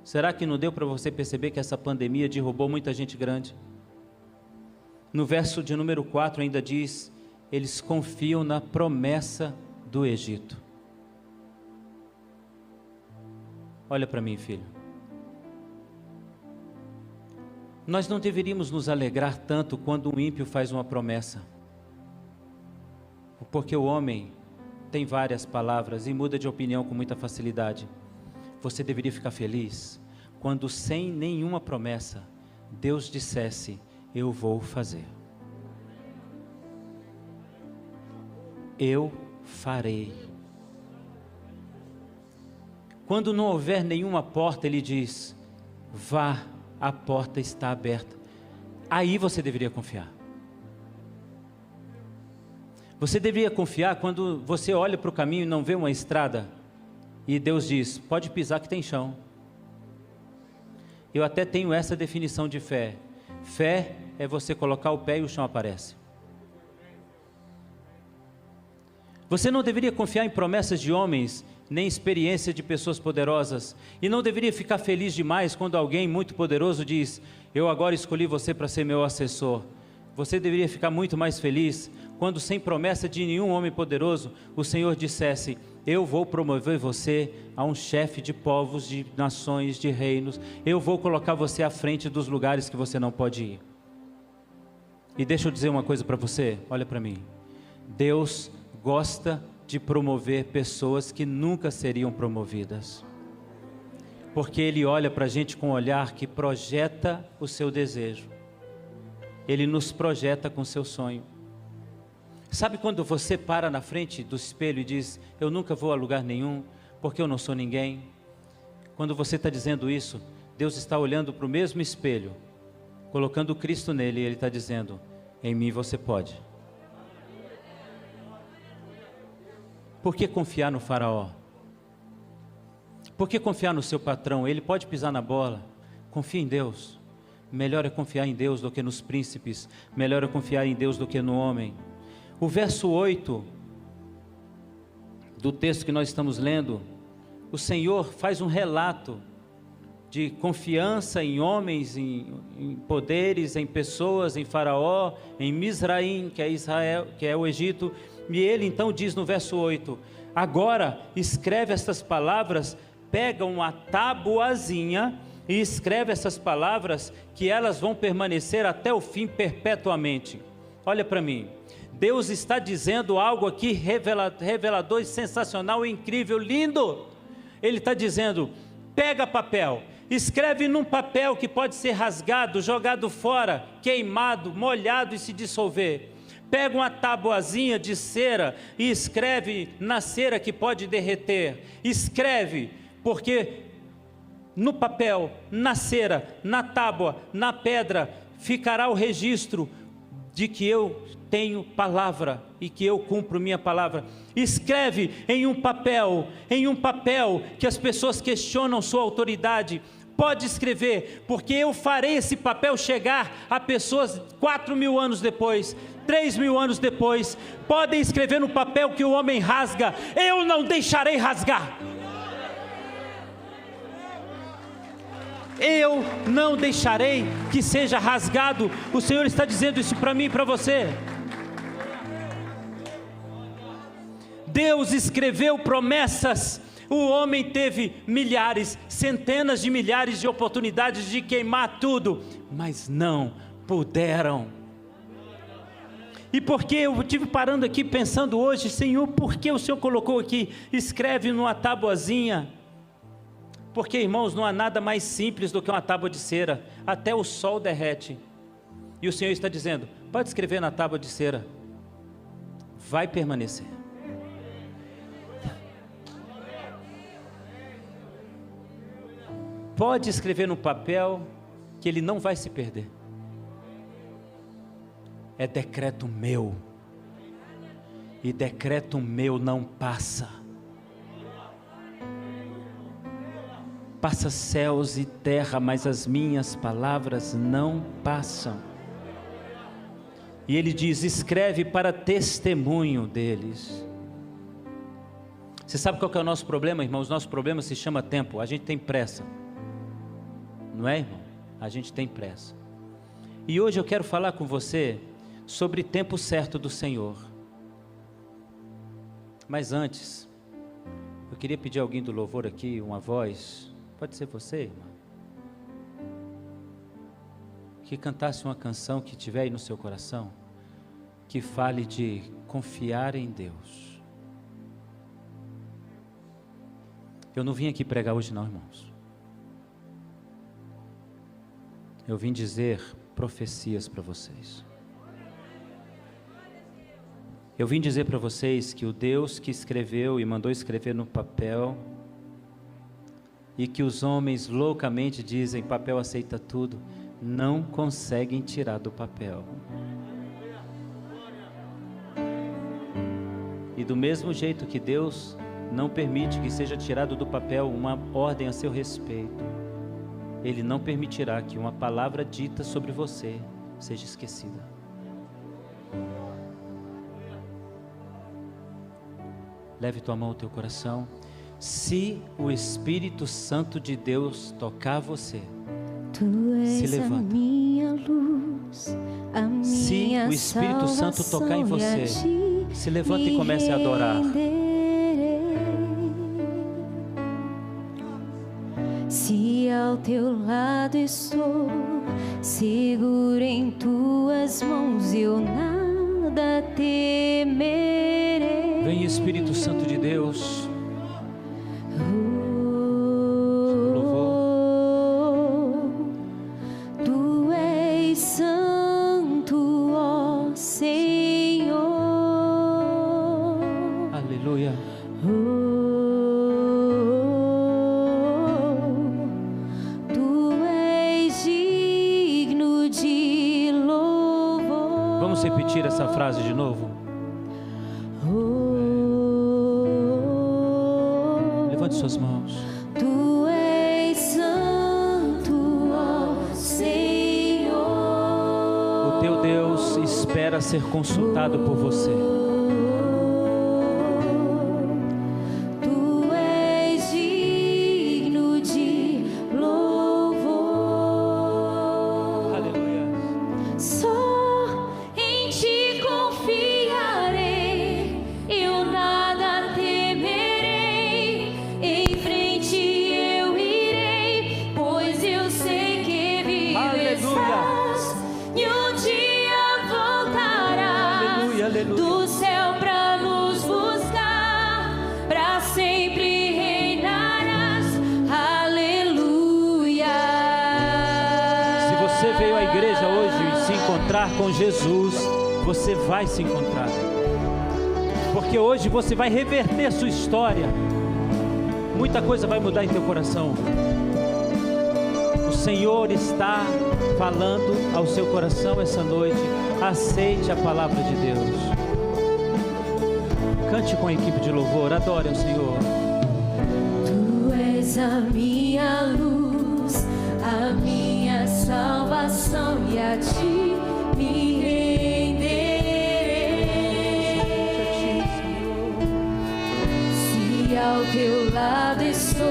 Será que não deu para você perceber que essa pandemia derrubou muita gente grande? No verso de número 4 ainda diz, eles confiam na promessa do Egito. Olha para mim, filho. Nós não deveríamos nos alegrar tanto quando um ímpio faz uma promessa. Porque o homem tem várias palavras e muda de opinião com muita facilidade. Você deveria ficar feliz quando, sem nenhuma promessa, Deus dissesse: eu vou fazer. Eu farei. Quando não houver nenhuma porta, Ele diz: vá, a porta está aberta. Aí você deveria confiar. Você deveria confiar quando você olha para o caminho e não vê uma estrada, e Deus diz: pode pisar que tem chão. Eu até tenho essa definição de fé. Fé é você colocar o pé e o chão aparece. Você não deveria confiar em promessas de homens, nem experiência de pessoas poderosas, e não deveria ficar feliz demais quando alguém muito poderoso diz: eu agora escolhi você para ser meu assessor. Você deveria ficar muito mais feliz quando, sem promessa de nenhum homem poderoso, o Senhor dissesse: eu vou promover você a um chefe de povos, de nações, de reinos. Eu vou colocar você à frente dos lugares que você não pode ir. E deixa eu dizer uma coisa para você, olha para mim. Deus gosta de promover pessoas que nunca seriam promovidas. Porque Ele olha para a gente com um olhar que projeta o seu desejo. Ele nos projeta com o seu sonho. Sabe quando você para na frente do espelho e diz: eu nunca vou a lugar nenhum, porque eu não sou ninguém? Quando você está dizendo isso, Deus está olhando para o mesmo espelho, colocando Cristo nele, e Ele está dizendo: em mim você pode. Por que confiar no faraó? Por que confiar no seu patrão? Ele pode pisar na bola. Confie em Deus. Melhor é confiar em Deus do que nos príncipes. Melhor é confiar em Deus do que no homem. O verso 8 do texto que nós estamos lendo, o Senhor faz um relato de confiança em homens, em poderes, em pessoas, em Faraó, em Misraim, que é Israel, que é o Egito. E ele então diz no verso 8: agora escreve estas palavras, pega uma tabuazinha e escreve essas palavras, que elas vão permanecer até o fim perpetuamente. Olha para mim, Deus está dizendo algo aqui revelador e sensacional, incrível, lindo. Ele está dizendo: pega papel, escreve num papel que pode ser rasgado, jogado fora, queimado, molhado e se dissolver. Pega uma tabuazinha de cera e escreve na cera que pode derreter. Escreve, porque no papel, na cera, na tábua, na pedra, ficará o registro de que eu tenho palavra e que eu cumpro minha palavra. Escreve em um papel que as pessoas questionam sua autoridade. Pode escrever, porque eu farei esse papel chegar a pessoas 4.000 anos depois, 3.000 anos depois. Podem escrever no papel que o homem rasga, eu não deixarei rasgar. eu não deixarei que seja rasgado. O Senhor está dizendo isso para mim e para você. Deus escreveu promessas. O homem teve milhares, centenas de milhares de oportunidades de queimar tudo, mas não puderam. E porque eu estive parando aqui pensando hoje, Senhor, por que o Senhor colocou aqui, escreve numa tabuazinha? Porque, irmãos, não há nada mais simples do que uma tábua de cera. Até o sol derrete. E o Senhor está dizendo, pode escrever na tábua de cera, vai permanecer. Pode escrever no papel, que ele não vai se perder. É decreto meu. E decreto meu não passa. Passa céus e terra, mas as minhas palavras não passam. E ele diz, escreve para testemunho deles. Você sabe qual que é o nosso problema, irmãos? Nosso problema se chama tempo. A gente tem pressa. Não é, irmão? A gente tem pressa. E hoje eu quero falar com você sobre tempo certo do Senhor. Mas antes, eu queria pedir a alguém do louvor aqui, uma voz, pode ser você, irmão, que cantasse uma canção que tiver aí no seu coração, que fale de confiar em Deus. Eu não vim aqui pregar hoje não, irmãos. Eu vim dizer profecias para vocês. Eu vim dizer para vocês que o Deus que escreveu e mandou escrever no papel, e que os homens loucamente dizem, papel aceita tudo, não conseguem tirar do papel. E do mesmo jeito que Deus não permite que seja tirado do papel uma ordem a seu respeito, Ele não permitirá que uma palavra dita sobre você seja esquecida. Leve tua mão ao teu coração. Se o Espírito Santo de Deus tocar você, se levanta. A minha luz, a minha se o Espírito Santo tocar em você, se levanta e comece a adorar. Se ao teu lado estou, seguro em tuas mãos, eu nada temerei. Vem, Espírito Santo de Deus. Louvor. Tu és santo, ó Senhor. Aleluia. Repetir essa frase de novo. Levante suas mãos. Tu és santo, ó Senhor. O teu Deus espera ser consultado por você. Tu és digno de louvor. Aleluia. Do céu pra nos buscar, pra sempre reinarás, aleluia. Se você veio à igreja hoje e se encontrar com Jesus, você vai se encontrar, porque hoje você vai reverter sua história, muita coisa vai mudar em teu coração. O Senhor está falando ao seu coração essa noite. Aceite a palavra de Deus. Cante com a equipe de louvor, adore ao Senhor. Tu és a minha luz, a minha salvação, e a ti me renderei. Se ao teu lado estou,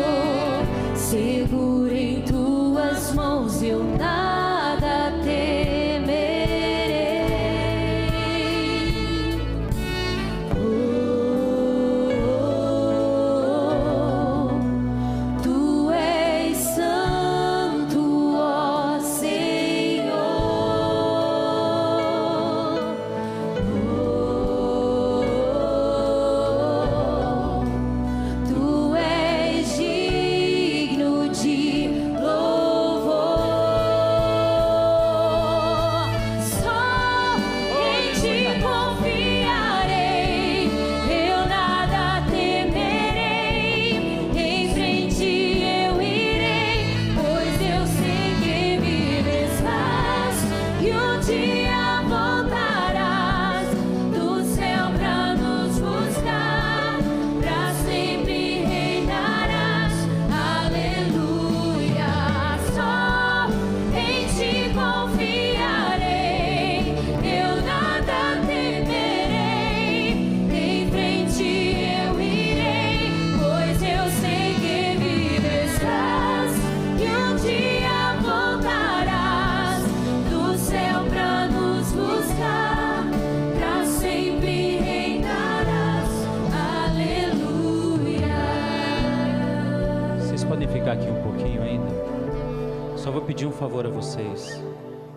seguro em tuas pedir um favor a vocês.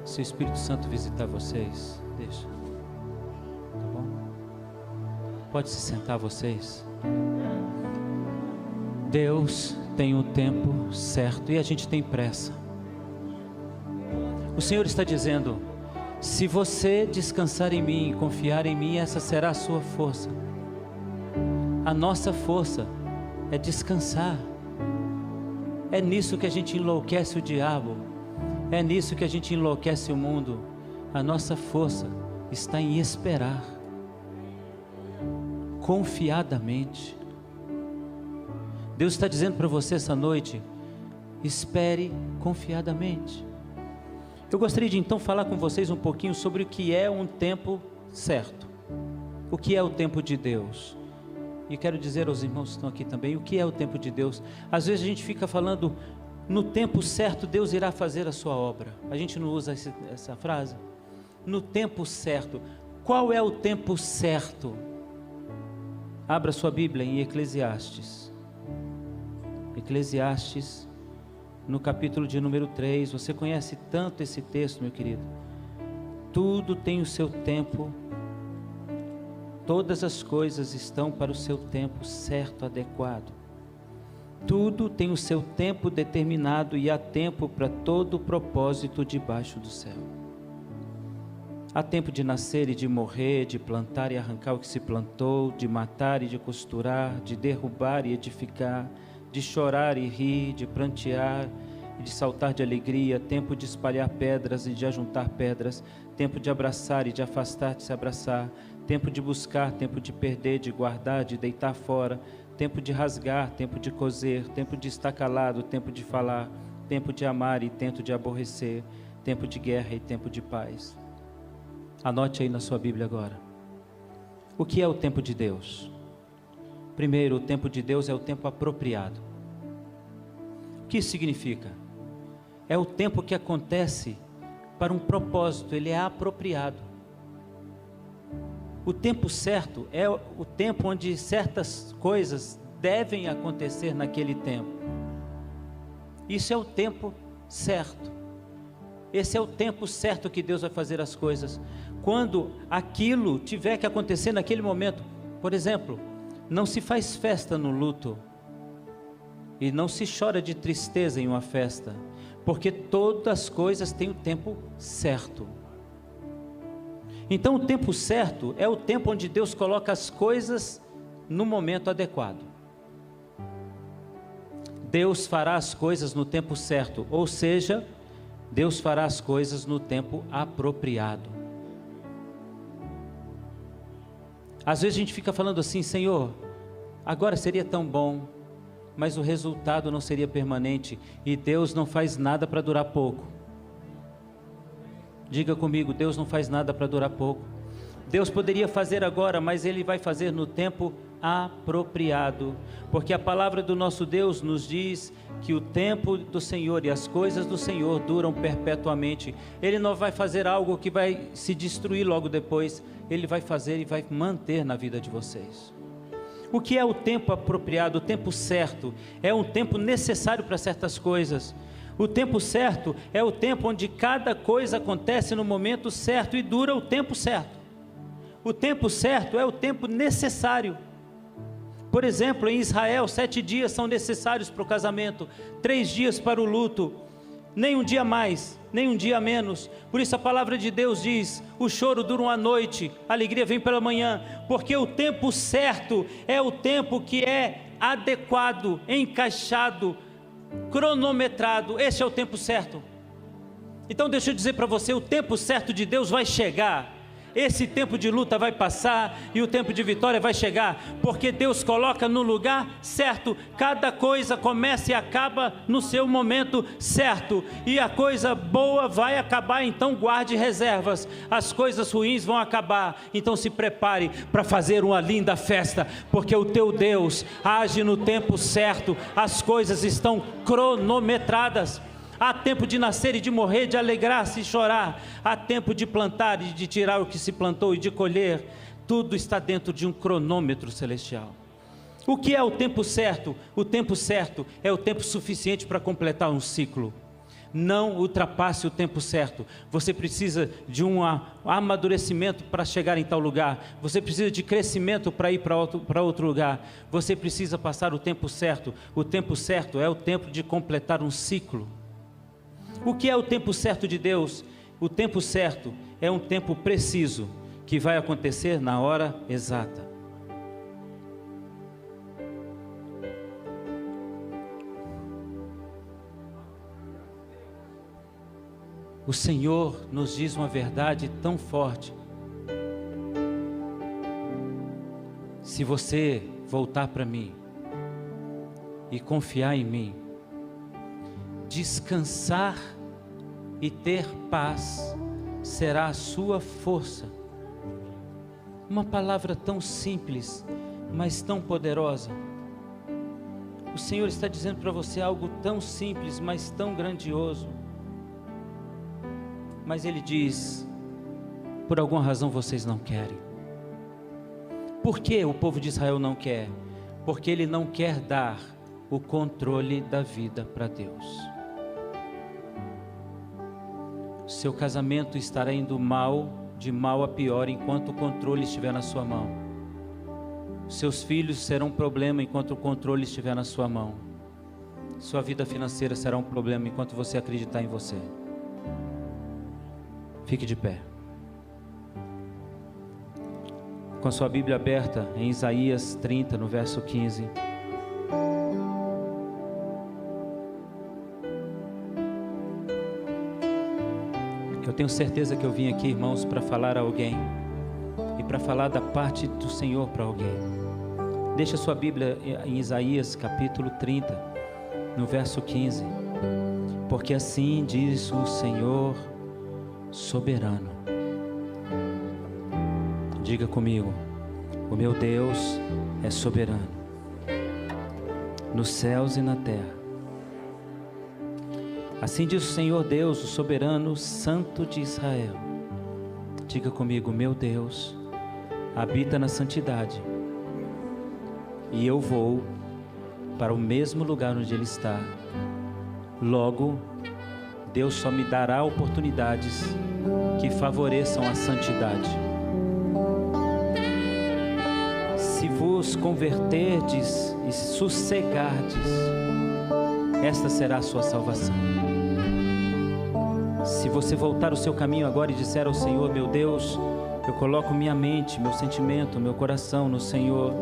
Se o Espírito Santo visitar vocês, deixa. Tá bom? Pode se sentar vocês. Deus tem o tempo certo e a gente tem pressa. O Senhor está dizendo: se você descansar em mim e confiar em mim, essa será a sua força. A nossa força é descansar. É nisso que a gente enlouquece o diabo. É nisso que a gente enlouquece o mundo. A nossa força está em esperar confiadamente. Deus está dizendo para você essa noite: espere confiadamente. Eu gostaria de então falar com vocês um pouquinho sobre o que é um tempo certo. O que é o tempo de Deus? E quero dizer aos irmãos que estão aqui também, o que é o tempo de Deus? Às vezes a gente fica falando, no tempo certo Deus irá fazer a sua obra. A gente não usa essa frase? No tempo certo. Qual é o tempo certo? Abra sua Bíblia em Eclesiastes. Eclesiastes, no capítulo de número 3, você conhece tanto esse texto, meu querido. Tudo tem o seu tempo, todas as coisas estão para o seu tempo certo, adequado. Tudo tem o seu tempo determinado e há tempo para todo o propósito debaixo do céu. Há tempo de nascer e de morrer, de plantar e arrancar o que se plantou, de matar e de costurar, de derrubar e edificar, de chorar e rir, de prantear e de saltar de alegria, tempo de espalhar pedras e de ajuntar pedras, tempo de abraçar e de afastar de se abraçar, tempo de buscar, tempo de perder, de guardar, de deitar fora, tempo de rasgar, tempo de coser, tempo de estar calado, tempo de falar, tempo de amar e tempo de aborrecer, tempo de guerra e tempo de paz. Anote aí na sua Bíblia agora. O que é o tempo de Deus? Primeiro, o tempo de Deus é o tempo apropriado. O que isso significa? É o tempo que acontece para um propósito, ele é apropriado. O tempo certo é o tempo onde certas coisas devem acontecer naquele tempo. Isso é o tempo certo. Esse é o tempo certo que Deus vai fazer as coisas. Quando aquilo tiver que acontecer naquele momento, por exemplo, não se faz festa no luto e não se chora de tristeza em uma festa, porque todas as coisas têm o tempo certo. Então o tempo certo é o tempo onde Deus coloca as coisas no momento adequado. Deus fará as coisas no tempo certo, ou seja, Deus fará as coisas no tempo apropriado. Às vezes a gente fica falando assim: Senhor, agora seria tão bom, mas o resultado não seria permanente, e Deus não faz nada para durar pouco. Diga comigo: Deus não faz nada para durar pouco. Deus poderia fazer agora, mas Ele vai fazer no tempo apropriado, porque a palavra do nosso Deus nos diz que o tempo do Senhor e as coisas do Senhor duram perpetuamente. Ele não vai fazer algo que vai se destruir logo depois. Ele vai fazer e vai manter na vida de vocês. O que é o tempo apropriado? O tempo certo é um tempo necessário para certas coisas. O tempo certo é o tempo onde cada coisa acontece no momento certo e dura o tempo certo. O tempo certo é o tempo necessário. Por exemplo, em Israel, 7 dias são necessários para o casamento, 3 dias para o luto, nem um dia mais, nem um dia menos. Por isso a palavra de Deus diz: o choro dura uma noite, a alegria vem pela manhã, porque o tempo certo é o tempo que é adequado, encaixado, cronometrado. Esse é o tempo certo. Então deixa eu dizer para você, o tempo certo de Deus vai chegar. Esse tempo de luta vai passar e o tempo de vitória vai chegar, porque Deus coloca no lugar certo. Cada coisa começa e acaba no seu momento certo, e a coisa boa vai acabar, então guarde reservas. As coisas ruins vão acabar, então se prepare para fazer uma linda festa, porque o teu Deus age no tempo certo. As coisas estão cronometradas. Há tempo de nascer e de morrer, de alegrar-se e chorar. Há tempo de plantar e de tirar o que se plantou e de colher. Tudo está dentro de um cronômetro celestial. O que é o tempo certo? O tempo certo é o tempo suficiente para completar um ciclo. não ultrapasse o tempo certo. Você precisa de um amadurecimento para chegar em tal lugar. Você precisa de crescimento para ir para outro lugar. Você precisa passar o tempo certo. O tempo certo é o tempo de completar um ciclo. O que é o tempo certo de Deus? O tempo certo é um tempo preciso, que vai acontecer na hora exata. O Senhor nos diz uma verdade tão forte. Se você voltar para mim e confiar em mim, descansar e ter paz será a sua força. Uma palavra tão simples, mas tão poderosa. O Senhor está dizendo para você algo tão simples, mas tão grandioso. Mas Ele diz: por alguma razão vocês não querem. Por que o povo de Israel não quer? Porque ele não quer dar o controle da vida para Deus. Seu casamento estará indo de mal a pior, enquanto o controle estiver na sua mão. Seus filhos serão um problema enquanto o controle estiver na sua mão. Sua vida financeira será um problema enquanto você acreditar em você. Fique de pé. Com a sua Bíblia aberta em Isaías 30, no verso 15. Eu tenho certeza que eu vim aqui, irmãos, para falar a alguém e para falar da parte do Senhor para alguém. Deixa a sua Bíblia em Isaías capítulo 30, no verso 15. Porque assim diz o Senhor soberano. Diga comigo: o meu Deus é soberano, nos céus e na terra. Assim diz o Senhor Deus, o soberano santo de Israel. Diga comigo: meu Deus habita na santidade, e eu vou para o mesmo lugar onde Ele está. Logo, Deus só me dará oportunidades que favoreçam a santidade. Se vos converterdes e sossegardes, esta será a sua salvação. Se você voltar o seu caminho agora e disser ao Senhor: meu Deus, eu coloco minha mente, meu sentimento, meu coração no Senhor.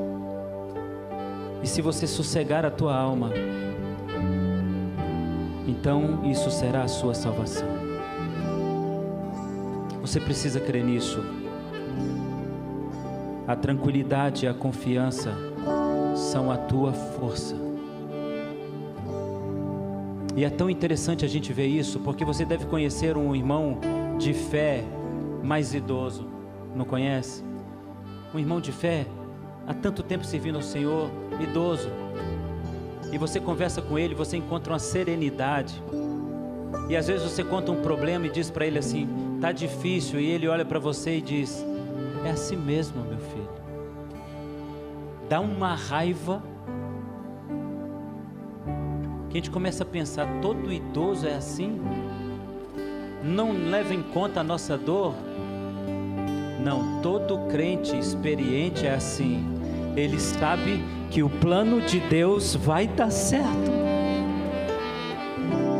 E se você sossegar a tua alma, então isso será a sua salvação. Você precisa crer nisso. A tranquilidade e a confiança são a tua força. E é tão interessante a gente ver isso, porque você deve conhecer um irmão de fé mais idoso. Não conhece? Um irmão de fé, há tanto tempo servindo ao Senhor, idoso. E você conversa com ele, você encontra uma serenidade. E às vezes você conta um problema e diz para ele assim: tá difícil. E ele olha para você e diz: é assim mesmo, meu filho. Dá uma raiva que a gente começa a pensar: todo idoso é assim? Não leva em conta a nossa dor? Não, todo crente experiente é assim. Ele sabe que o plano de Deus vai dar certo.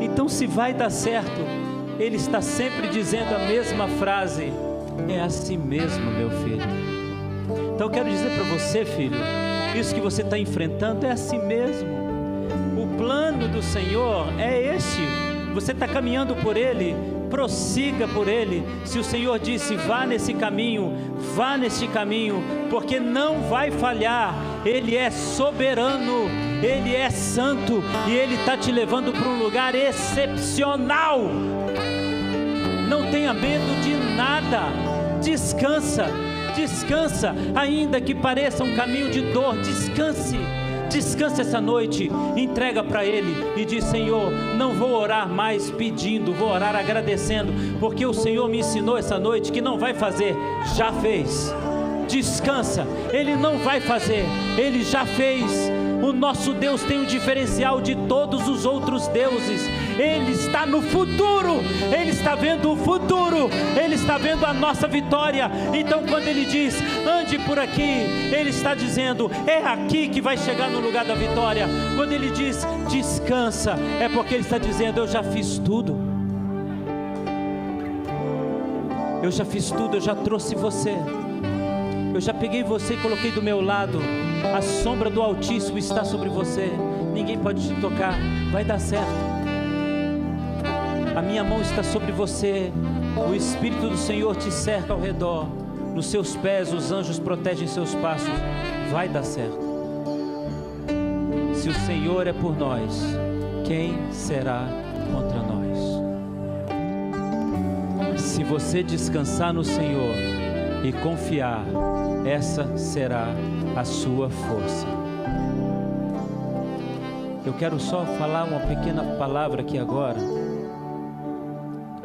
Então, se vai dar certo, ele está sempre dizendo a mesma frase: é assim mesmo, meu filho. Então eu quero dizer para você, filho, isso que você está enfrentando é assim mesmo. O plano do Senhor é este. Você está caminhando por ele, prossiga por ele. Se o Senhor disse: vá nesse caminho, vá nesse caminho, porque não vai falhar. Ele é soberano, Ele é santo, e Ele está te levando para um lugar excepcional. Não tenha medo de nada. Descansa, descansa, ainda que pareça um caminho de dor. Descanse, descanse essa noite. Entrega para Ele e diz: Senhor, não vou orar mais pedindo, vou orar agradecendo, porque o Senhor me ensinou essa noite que não vai fazer, já fez. Descansa, Ele não vai fazer, Ele já fez. O nosso Deus tem um diferencial de todos os outros deuses. Ele está no futuro, Ele está vendo o futuro, Ele está vendo a nossa vitória. Então quando Ele diz, ande por aqui, Ele está dizendo, é aqui que vai chegar no lugar da vitória. Quando Ele diz, descansa, é porque Ele está dizendo, eu já fiz tudo. Eu já fiz tudo, eu já trouxe você. Eu já peguei você e coloquei do meu lado. A sombra do Altíssimo está sobre você. Ninguém pode te tocar, vai dar certo. A minha mão está sobre você. O Espírito do Senhor te cerca ao redor. Nos seus pés os anjos protegem seus passos. Vai dar certo. Se o Senhor é por nós, quem será contra nós? Se você descansar no Senhor e confiar, essa será a sua força. Eu quero só falar uma pequena palavra aqui agora,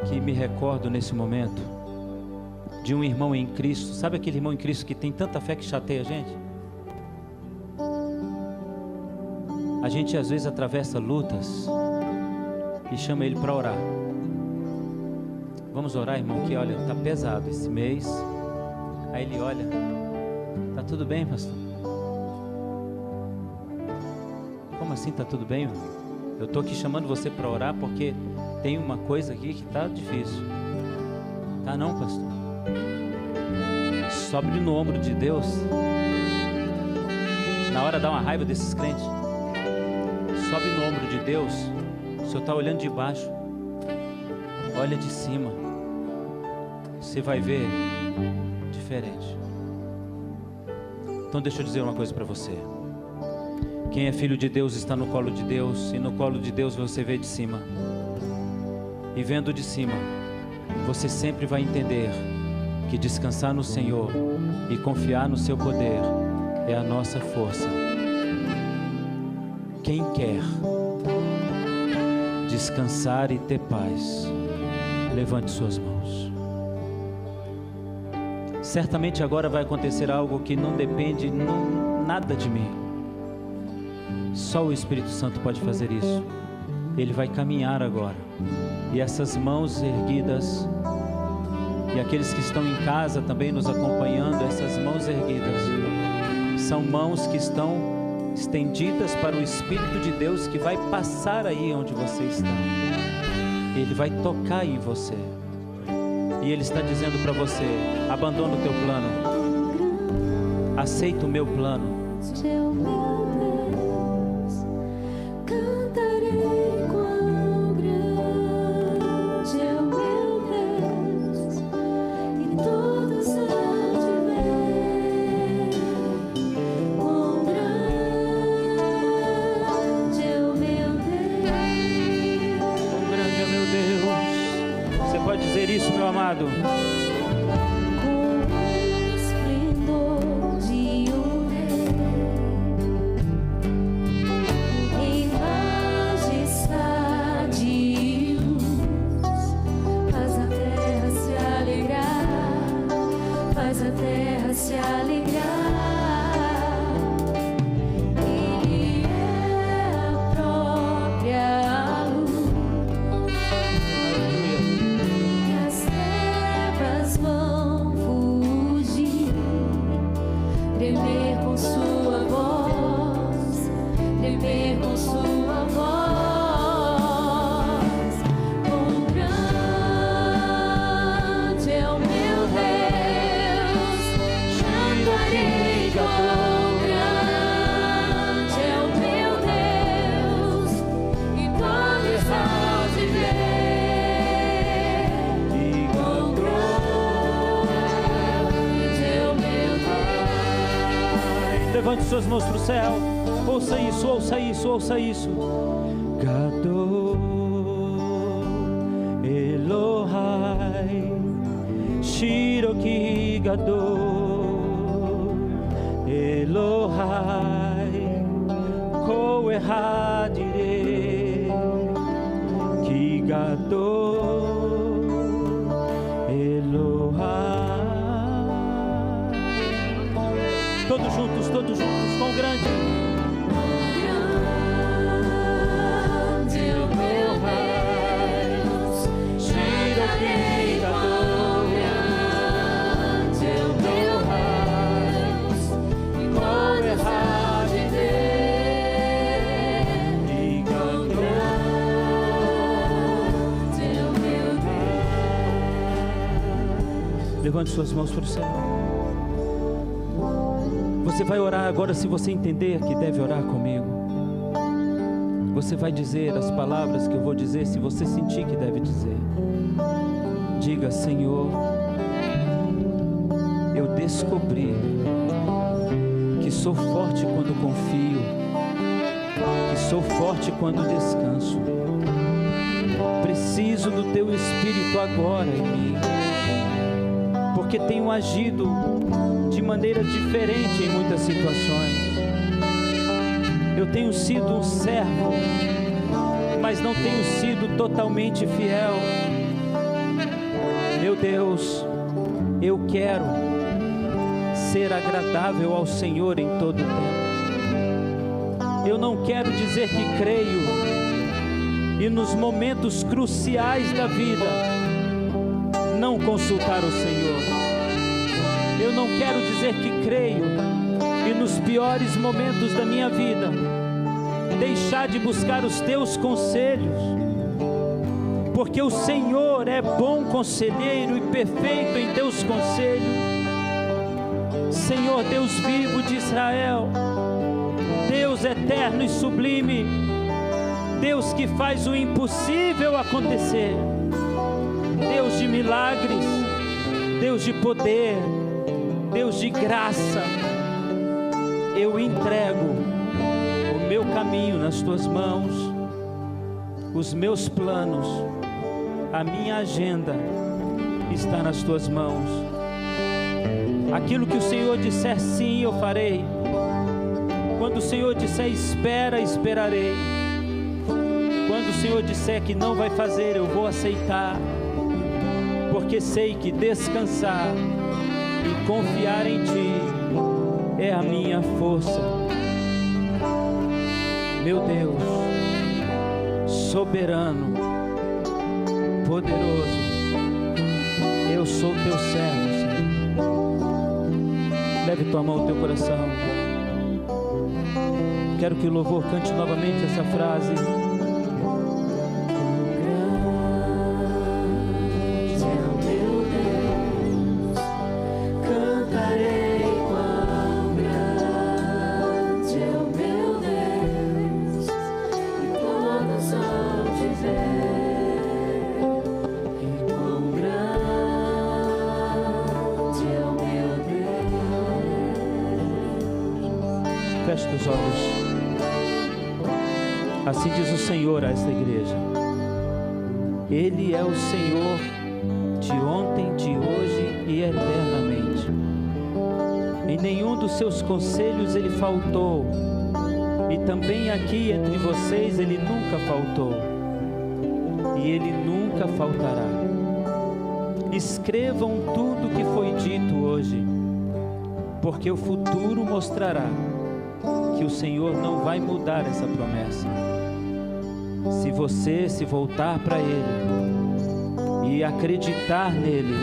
que me recordo nesse momento, de um irmão em Cristo. Sabe aquele irmão em Cristo que tem tanta fé que chateia a gente? A gente às vezes atravessa lutas e chama ele para orar. Vamos orar, irmão, que olha, está pesado esse mês. Aí ele olha, tá tudo bem, pastor? Como assim tá tudo bem, irmão? Eu estou aqui chamando você para orar porque tem uma coisa aqui que está difícil. Tá não, pastor? Sobe no ombro de Deus. Na hora dá uma raiva desses crentes. Sobe no ombro de Deus. O Senhor está olhando de baixo. Olha de cima. Você vai ver diferente. Então deixa eu dizer uma coisa para você. Quem é filho de Deus está no colo de Deus. E no colo de Deus você vê de cima. E vendo de cima, você sempre vai entender que descansar no Senhor e confiar no seu poder é a nossa força. Quem quer descansar e ter paz, levante suas mãos. Certamente agora vai acontecer algo que não depende nada de mim. Só o Espírito Santo pode fazer isso. Ele vai caminhar agora. E essas mãos erguidas, e aqueles que estão em casa também nos acompanhando, essas mãos erguidas, são mãos que estão estendidas para o Espírito de Deus que vai passar aí onde você está. Ele vai tocar em você. E Ele está dizendo para você, abandona o teu plano. Aceita o meu plano. Levante suas mãos para o céu. Ouça isso, ouça isso, ouça isso. Gadol Elohai Shiroki Gadol Elohai Ko Echad Yireh Ki Gadol Elohai. Todos juntos, quão grande. Levante suas mãos para o Senhor. Você vai orar agora, se você entender que deve orar comigo. Você vai dizer as palavras que eu vou dizer, se você sentir que deve dizer. Diga: Senhor, eu descobri que sou forte quando confio, que sou forte quando descanso. Preciso do Teu Espírito agora em mim, porque tenho agido de maneira diferente em muitas situações. Eu tenho sido um servo, mas não tenho sido totalmente fiel. Meu Deus, eu quero ser agradável ao Senhor em todo o tempo. Eu não quero dizer que creio e nos momentos cruciais da vida não consultar o Senhor. Eu não quero dizer que creio e nos piores momentos da minha vida deixar de buscar os Teus conselhos, porque o Senhor é bom conselheiro e perfeito em Teus conselhos. Senhor Deus vivo de Israel, Deus eterno e sublime, Deus que faz o impossível acontecer, Deus de milagres, Deus de poder, Deus de graça, eu entrego o meu caminho nas Tuas mãos, os meus planos, a minha agenda está nas Tuas mãos. Aquilo que o Senhor disser sim, eu farei. Quando o Senhor disser espera, esperarei. Quando o Senhor disser que não vai fazer, eu vou aceitar, porque sei que descansar e confiar em Ti é a minha força. Meu Deus, soberano, poderoso, eu sou Teu servo, Senhor. Leve Tua mão ao teu coração. Quero que o louvor cante novamente essa frase. Feche teus olhos. Assim diz o Senhor a esta igreja: Ele é o Senhor de ontem, de hoje e eternamente. Em nenhum dos seus conselhos Ele faltou, e também aqui entre vocês Ele nunca faltou, e Ele nunca faltará. Escrevam tudo o que foi dito hoje, porque o futuro mostrará que o Senhor não vai mudar essa promessa. Se você se voltar para Ele e acreditar nele,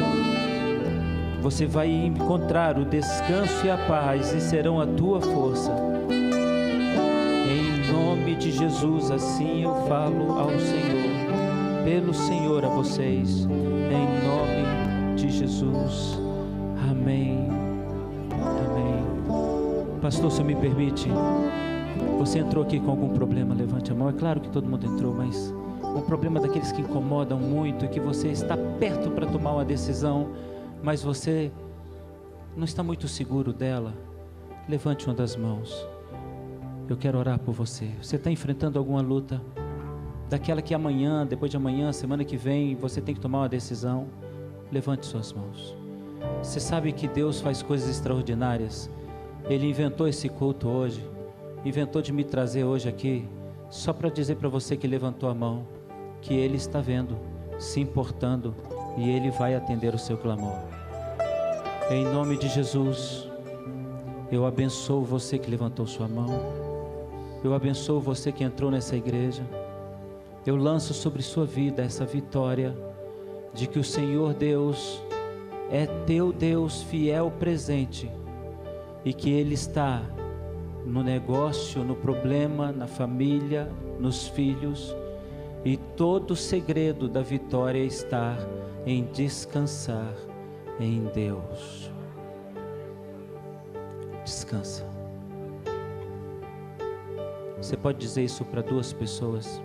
você vai encontrar o descanso e a paz, e serão a tua força. Em nome de Jesus, assim eu falo ao Senhor, pelo Senhor a vocês, em nome de Jesus. Amém. Pastor, se me permite, você entrou aqui com algum problema? Levante a mão. É claro que todo mundo entrou, mas um problema daqueles que incomodam muito e que você está perto para tomar uma decisão, mas você não está muito seguro dela. Levante uma das mãos. Eu quero orar por você. Você está enfrentando alguma luta? Daquela que amanhã, depois de amanhã, semana que vem, você tem que tomar uma decisão? Levante suas mãos. Você sabe que Deus faz coisas extraordinárias. Ele inventou esse culto hoje, inventou de me trazer hoje aqui, só para dizer para você que levantou a mão, que Ele está vendo, se importando, e Ele vai atender o seu clamor. Em nome de Jesus, eu abençoo você que levantou sua mão, eu abençoo você que entrou nessa igreja, eu lanço sobre sua vida essa vitória, de que o Senhor Deus é teu Deus fiel presente, e que Ele está no negócio, no problema, na família, nos filhos, e todo o segredo da vitória está em descansar em Deus. Descansa. Você pode dizer isso para 2 pessoas.